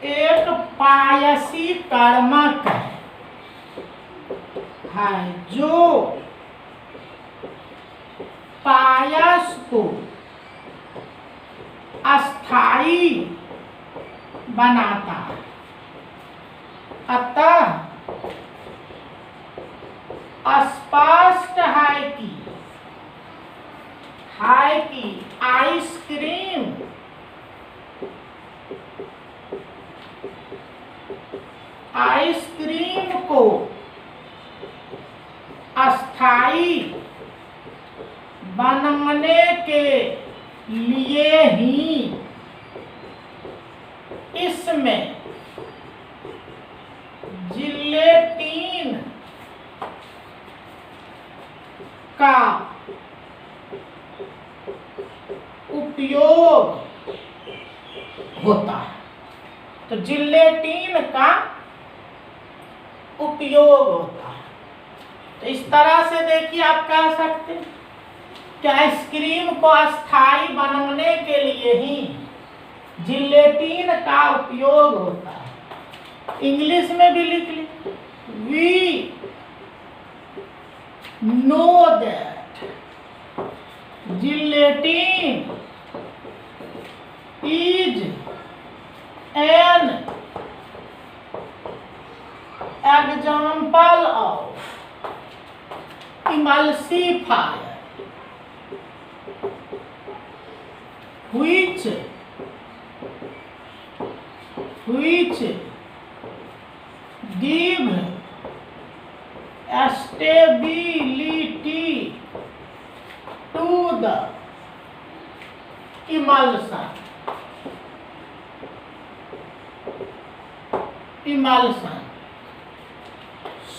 एक पायसी कर्मक है जो पायस को अस्थाई बनाता है। अतः स्पष्ट है कि आइसक्रीम को अस्थाई बनने के लिए ही इसमें जिलेटिन का उपयोग होता है। तो जिलेटिन का उपयोग होता है। तो इस तरह से देखिए आप कह सकते हैं कि आइसक्रीम को अस्थाई बनने के लिए ही जिलेटिन का उपयोग होता है। इंग्लिश में भी लिख ली, we know that gelatin is an example of emulsifier which give stability to the emulsion.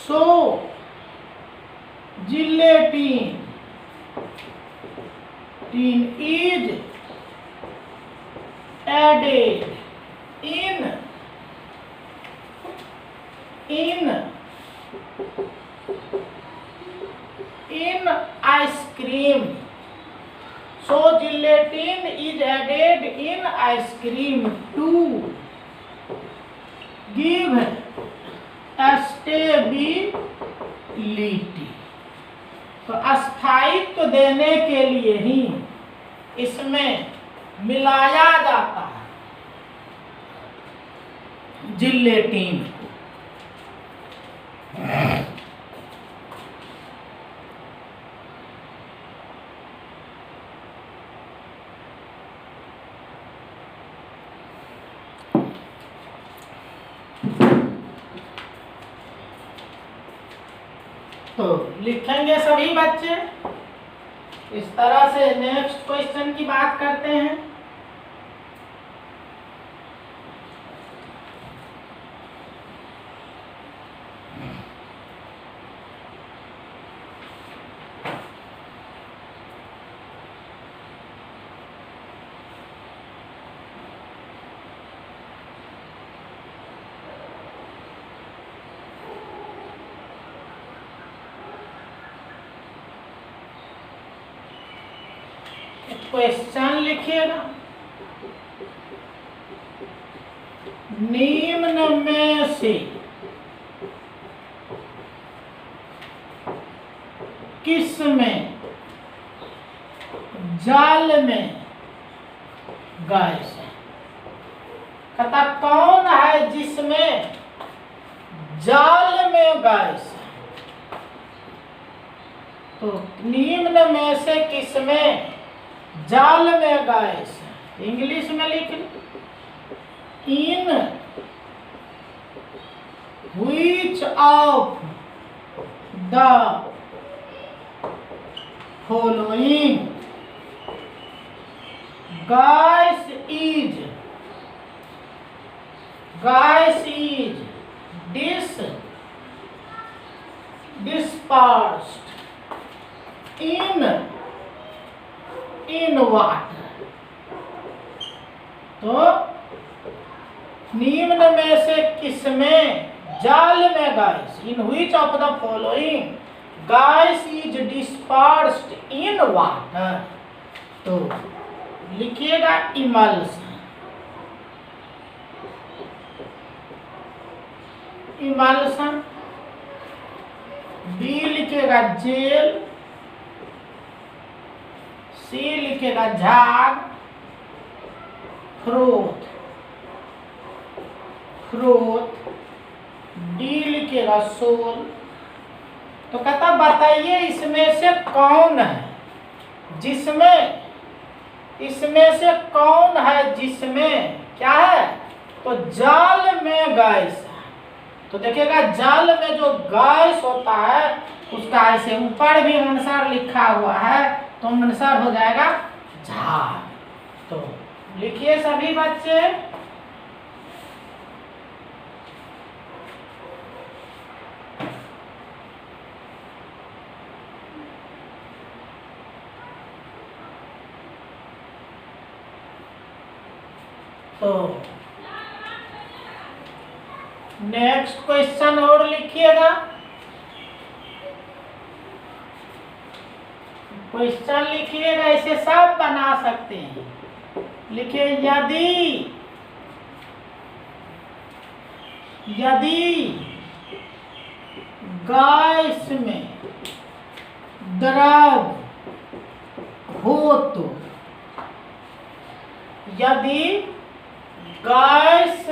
So gelatin is added in ice cream. So gelatin is added in ice cream to give stability. तो स्थायित्व देने के लिए ही इसमें मिलाया जाता है gelatin को। तो लिखेंगे सभी बच्चे। इस तरह से नेक्स्ट क्वेश्चन की बात करते हैं। क्वेश्चन लिखिएगा, निम्न में से किस में जाल में गैस है? कहता कौन है जिसमें जाल में गैस है? तो निम्न में से किसमें जाल में गैस है? इंग्लिश में लिख लो, in which of the following gas is dispersed in water. तो निम्न में से किसमें जाल में gas, in which of the following gas is dispersed in water? तो लिखिएगा इमल्सन। बी लिखेगा जेल, सी लिखेगा झाग, फ्रोथ, डी लिखेगा सोल। तो कहता बताइए इसमें से कौन है जिसमें जिसमें क्या है? तो जाल में गैस है। तो देखिएगा जाल में जो गैस होता है उसका ऐसे ऊपर भी आंसर लिखा हुआ है, तो आंसर हो जाएगा झाग। तो लिखिए सभी बच्चे। तो नेक्स्ट क्वेश्चन और लिखिएगा। क्वेश्चन लिखिएगा, ऐसे सब बना सकते हैं। लिखिए यदि गैस में द्रव हो तो, यदि गैस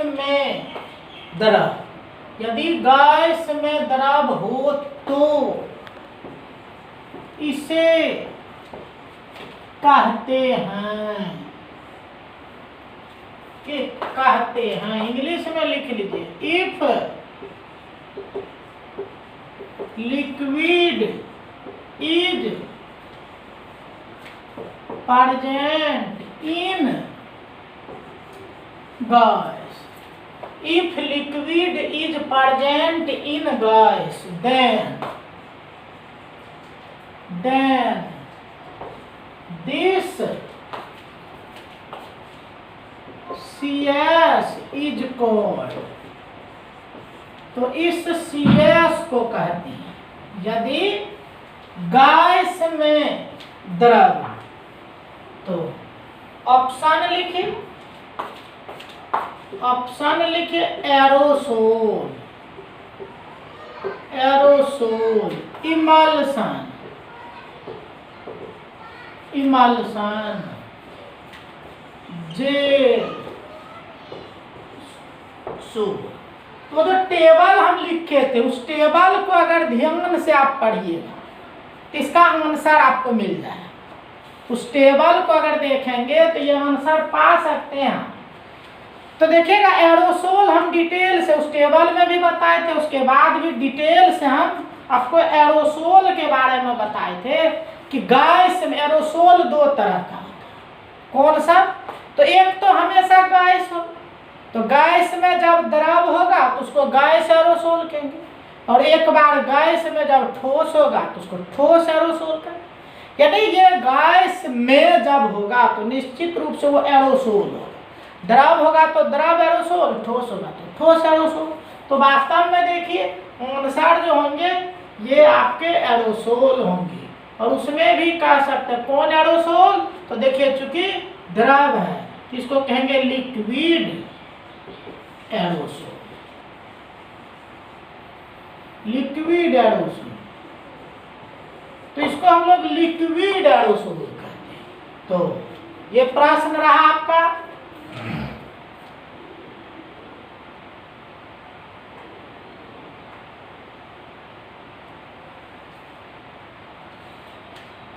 में द्रव हो तो इसे कहते हैं कि कहते हैं, इंग्लिश में लिख लीजिए, if liquid is present in gas, if liquid is present in gas, then this CS is called, तो इस CS को कहते हैं यदि गैस में द्रव, तो ऑप्शन लिखे एरोसोल, इमल्सन, जेल, तो जो टेबल हम लिखे थे उस टेबल को अगर ध्यान से आप पढ़िएगा तो इसका आंसर आपको मिल जाए। उस टेबल को अगर देखेंगे तो ये आंसर पा सकते हैं। तो देखिएगा एरोसोल हम डिटेल से उस टेबल में भी बताए थे, उसके बाद भी डिटेल से हम आपको एरोसोल के बारे में बताए थे कि गैस में एरोसोल दो तरह का होता है। कौन सा? तो एक तो हमेशा गैस हो, तो गैस में जब द्रव होगा तो उसको गैस एरोसोल कहेंगे, और एक बार गैस में जब ठोस होगा तो उसको ठोस एरोसोल कहेंगे। यानी ये गैस में जब होगा तो निश्चित रूप से वो एरोसोल होगा, द्रव होगा तो द्रव एरोसोल, ठोस होगा तो ठोस एरोसोल। तो वास्तव में देखिए आंसर जो होंगे ये आपके एरोसोल होंगे, और उसमें भी कह सकते हैं कौन एरोसोल, तो देखिए चूंकि द्रव है इसको कहेंगे लिक्विड एरोसोल, लिक्विड एरोसोल। तो इसको हम लोग लिक्विड एरोसोल कहते हैं। तो ये प्रश्न रहा आपका।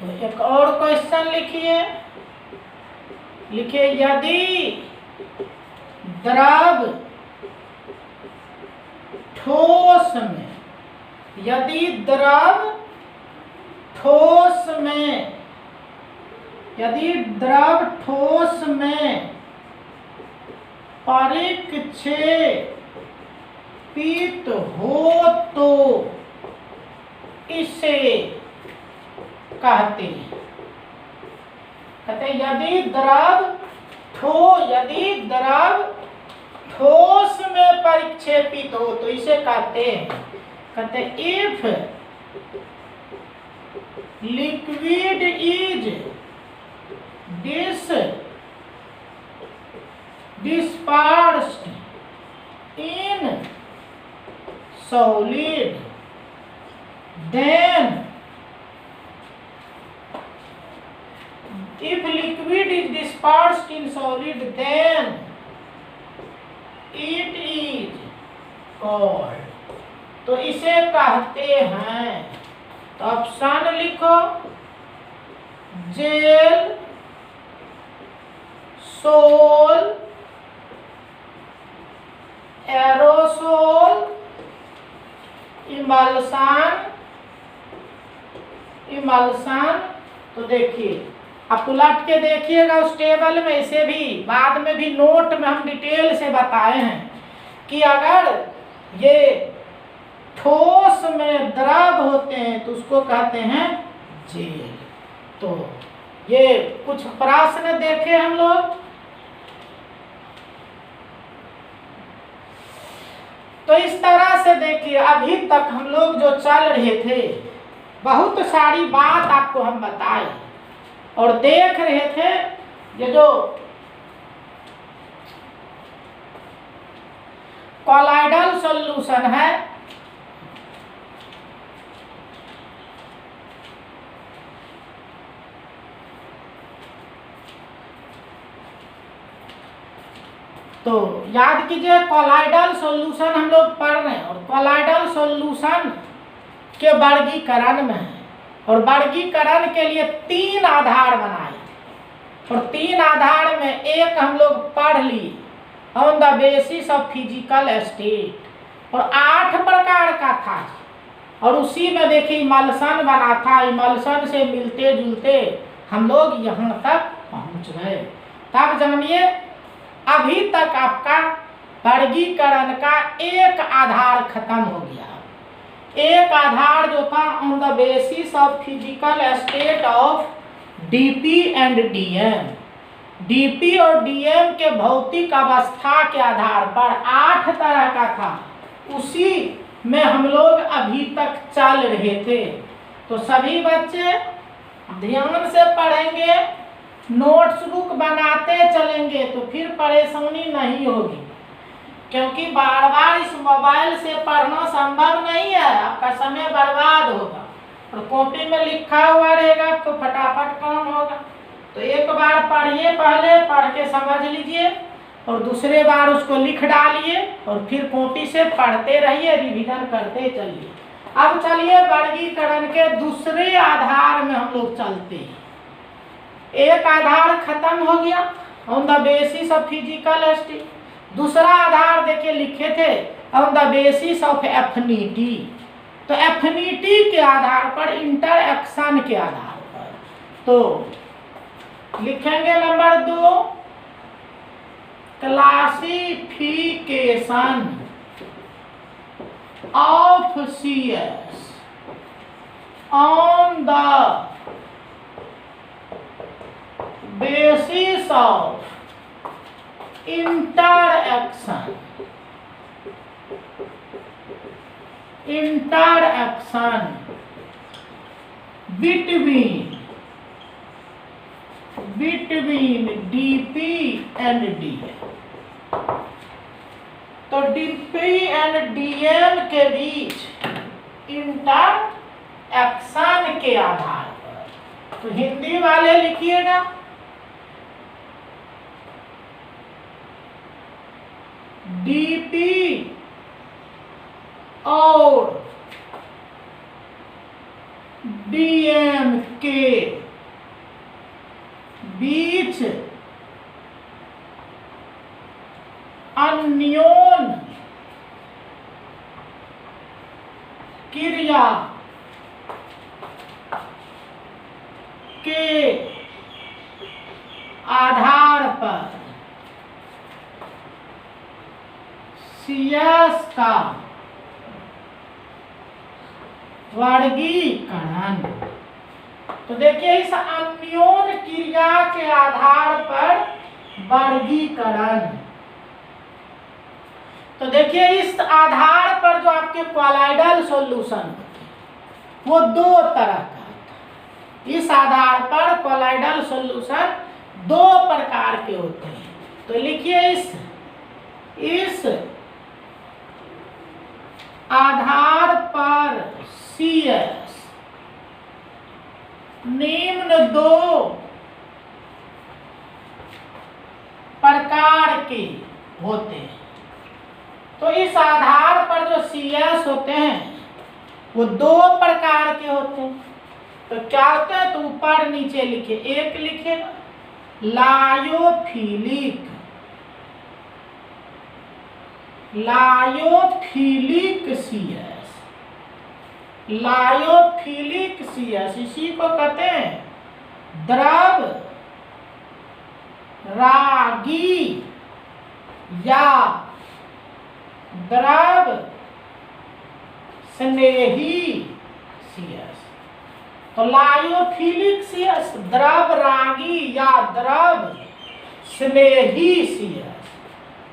तो एक और क्वेश्चन लिखिए यदि द्रव ठोस में, यदि द्रव ठोस में परिक्षेपित हो तो इसे कहते हैं यदि द्रव ठोस में परिक्षेपित हो तो इसे कहते हैं if liquid is dispersed in solid, then if liquid is dispersed in solid, then it is called, तो इसे कहते हैं, तो ऑप्शन लिखो जेल, सोल, एरोसोल, इमल्सन। तो देखिए आप उलट के देखिएगा उस टेबल में, इसे भी बाद में भी नोट में हम डिटेल से बताए हैं कि अगर ये ठोस में द्रव होते हैं तो उसको कहते हैं जेल। तो ये कुछ प्रश्न देखे हम लोग। तो इस तरह से देखिए अभी तक हम लोग जो चल रहे थे बहुत सारी बात आपको हम बताए और देख रहे थे ये जो कॉलाइडल सॉल्यूशन है, तो याद कीजिए कॉलाइडल सॉल्यूशन हम लोग पढ़ रहे हैं, और कॉलाइडल सॉल्यूशन के वर्गीकरण में है, और वर्गीकरण के लिए 3 आधार बनाए, और 3 आधार में एक हम लोग पढ़ लिए on the basis of physical state, और 8 प्रकार का था। और उसी में देखिए इमल्सन बना था, इमल्सन से मिलते जुलते हम लोग यहाँ तक पहुँच गए। तब जानिए अभी तक आपका वर्गीकरण का एक आधार खत्म हो गया। एक आधार जो था on the basis of physical state of DP and DM, DP और डीएम के भौतिक अवस्था के आधार पर 8 तरह का था, उसी में हम लोग अभी तक चल रहे थे। तो सभी बच्चे ध्यान से पढ़ेंगे, नोट्स बुक बनाते चलेंगे तो फिर परेशानी नहीं होगी, क्योंकि बार बार इस मोबाइल से पढ़ना संभव नहीं है, आपका समय बर्बाद होगा। और कॉपी में लिखा हुआ रहेगा तो फटाफट काम होगा। तो एक बार पढ़िए, पहले पढ़ के समझ लीजिए और दूसरे बार उसको लिख डालिए और फिर कॉपी से पढ़ते रहिए, रिवीजन करते चलिए। अब चलिए वर्गीकरण के दूसरे आधार में हम लोग चलते हैं। एक आधार खत्म हो गया on the basis of physical state, दूसरा आधार देखिए लिखे थे on the basis of affinity. तो एफिनिटी के आधार पर, इंटरएक्शन के आधार पर, तो लिखेंगे number 2 classification of CS on the basis of interaction between DP and DM। तो DP and DM के बीच इंटरएक्शन के आधार पर, तो हिंदी वाले लिखिएगा डीपी और डीएम के बीच अन्योन क्रिया के आधार पर CS का वर्गीकरण। तो देखिए इस अन्योन क्रिया के आधार पर वर्गीकरण, तो देखिए इस आधार पर जो आपके कॉलाइडल सॉल्यूशन वो 2 तरह का था। इस आधार पर कॉलाइडल सॉल्यूशन 2 प्रकार के होते हैं। तो लिखिए इस आधार पर CS निम्न 2 प्रकार के होते हैं। तो इस आधार पर जो CS होते हैं वो 2 प्रकार के होते हैं। तो क्या होता है, तो ऊपर नीचे लिखे, एक लिखे लायोफिलिक CS, लायोफिलिक CS, इसी को कहते हैं द्रव रागी या द्रव स्नेही CS। तो लायोफिलिक CS द्रव रागी या द्रव स्नेही CS,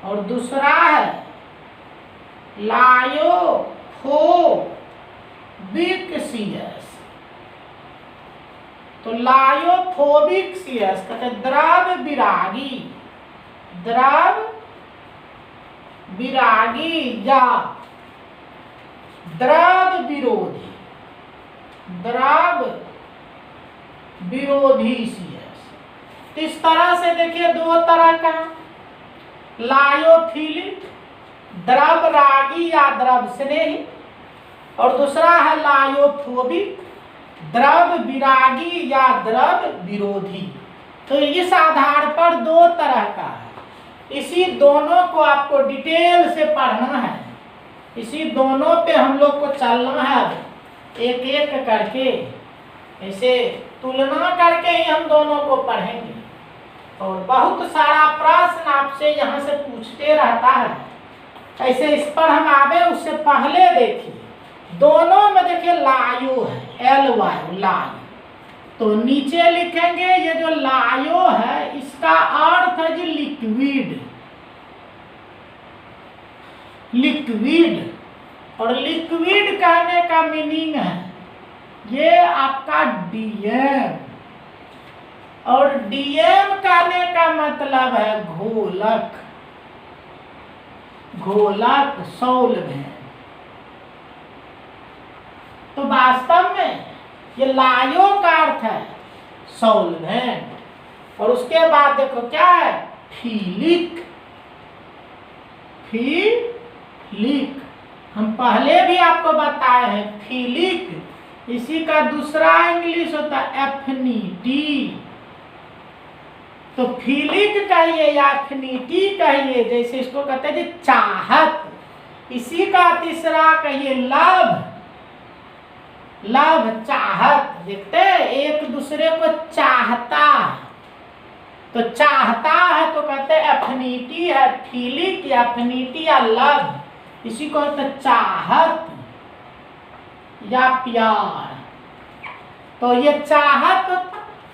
और दूसरा है लायोफोबिक CS। तो लायोफोबिक CS कहते हैं द्रव विरागी या द्रव विरोधी CS। तो इस तरह से देखिए 2 तरह का, लायोफिलिक द्रव रागी या द्रव स्नेही, और दूसरा है लायोफोबिक द्रव विरागी या द्रव विरोधी। तो इस आधार पर 2 तरह का है। इसी दोनों को आपको डिटेल से पढ़ना है, इसी दोनों पे हम लोग को चलना है। अब एक एक करके ऐसे तुलना करके ही हम दोनों को पढ़ेंगे। और बहुत सारा प्रश्न आपसे यहाँ से पूछते रहता है, ऐसे इस पर हम आवे उससे पहले देखिए दोनों में देखिए लायु है, एल वायु लायु। तो नीचे लिखेंगे ये जो लायु है इसका अर्थ है जी लिक्विड, लिक्विड। और लिक्विड कहने का मीनिंग है ये आपका डीएम, और डीएम कहने का मतलब है घोलक, घोलक सॉल्वेंट। तो वास्तव में ये लायु का अर्थ है सॉल्वेंट। और उसके बाद देखो क्या है फिलिक, फिलिक हम पहले भी आपको बताए हैं फिलिक, इसी का दूसरा इंग्लिश होता है एफिनिटी। तो फिलिक कहिए या एफिनिटी कहिए, जैसे इसको कहते हैं जी चाहत। इसी का तीसरा कहिए लव, लव चाहत। देखते हैं एक दूसरे को चाहता, तो चाहता है तो कहते हैं एफिनिटी है, फिलिक या एफिनिटी या लव, इसी को कहते हैं चाहत या प्यार। तो ये चाहत।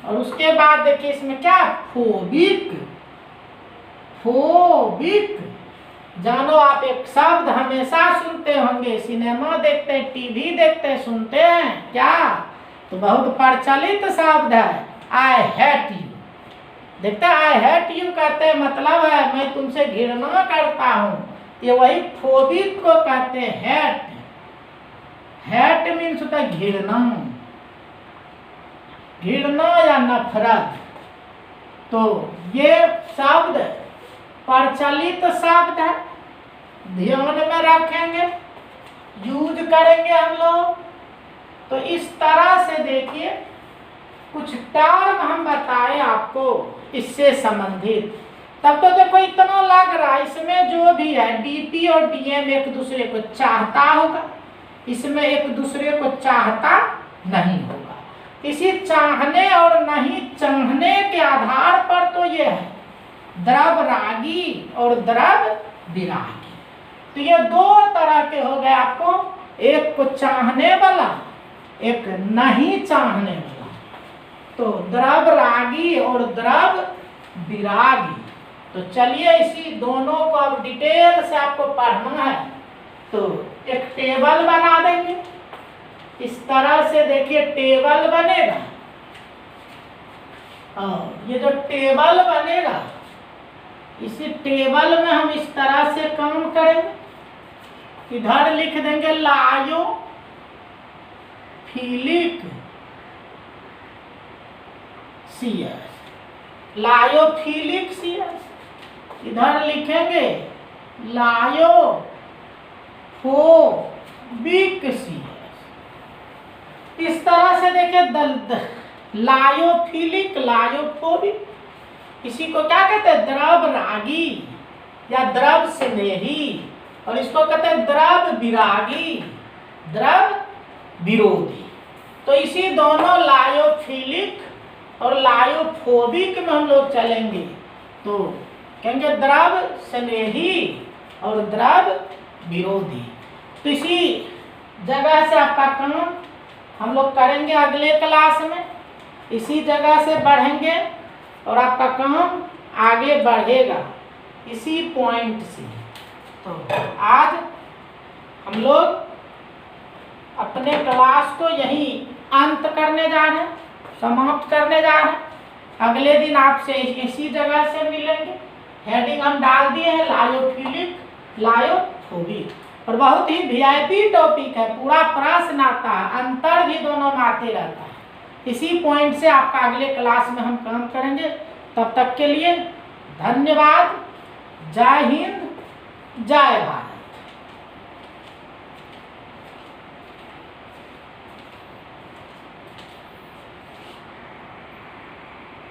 और उसके बाद देखिए इसमें क्या फोबिक, फोबिक जानो आप एक शब्द हमेशा सुनते होंगे, सिनेमा देखते हैं, टीवी देखते हैं, सुनते हैं क्या, तो बहुत प्रचलित शब्द है आई हेट यू। देखते हैं आई हेट यू कहते हैं मतलब है मैं तुमसे घृणा करता हूं, ये वही फोबिक को कहते हैं हेट। हेट मीन्स होता है घृणा, घृणा या नफरत। तो ये शब्द प्रचलित शब्द है, ध्यान में रखेंगे, यूज करेंगे हम लोग। तो इस तरह से देखिए कुछ टर्म हम बताए आपको इससे संबंधित। तब तो देखो इतना लग रहा है इसमें जो भी है डीपी और डीएम एक दूसरे को चाहता होगा, इसमें एक दूसरे को चाहता नहीं होगा। इसी चाहने और नहीं चाहने के आधार पर तो ये है द्रव रागी और द्रव विरागी। तो ये दो तरह के हो गए आपको, एक को चाहने वाला, एक नहीं चाहने वाला। तो द्रव रागी और द्रव विरागी। तो चलिए इसी दोनों को अब डिटेल से आपको पढ़ना है। तो एक टेबल बना देंगे, इस तरह से देखिए टेबल बनेगा। और ये जो टेबल बनेगा इसी टेबल में हम इस तरह से काम करेंगे, इधर लिख देंगे लायो फिलिक सीएस, लायो फिलिक सीएस। इधर लिखेंगे लायो फोबिक सीएस। इस तरह से देखिए लायोफिलिक, लायोफोबिक, इसी को क्या कहते हैं द्रव रागी या द्रव स्नेही, और इसको कहते हैं द्रव विरागी, द्रव विरोधी। तो इसी दोनों लायोफिलिक और लायोफोबिक में हम लोग चलेंगे। तो कहेंगे द्रव स्नेही और द्रव विरोधी। तो इसी जगह से आपका काम हम लोग करेंगे अगले क्लास में, इसी जगह से बढ़ेंगे और आपका काम आगे बढ़ेगा इसी पॉइंट से। तो आज हम लोग अपने क्लास को यहीं अंत करने जा रहे हैं, समाप्त करने जा रहे हैं। अगले दिन आपसे इसी जगह से मिलेंगे। हेडिंग हम डाल दिए हैं लायोफिलिक, लायोफोबिक, और बहुत ही वीआईपी टॉपिक है, पूरा प्रश्न आता है, अंतर भी दोनों में आते रहता है। इसी पॉइंट से आपका अगले क्लास में हम काम करेंगे। तब तक के लिए धन्यवाद। जय हिंद, जय भारत।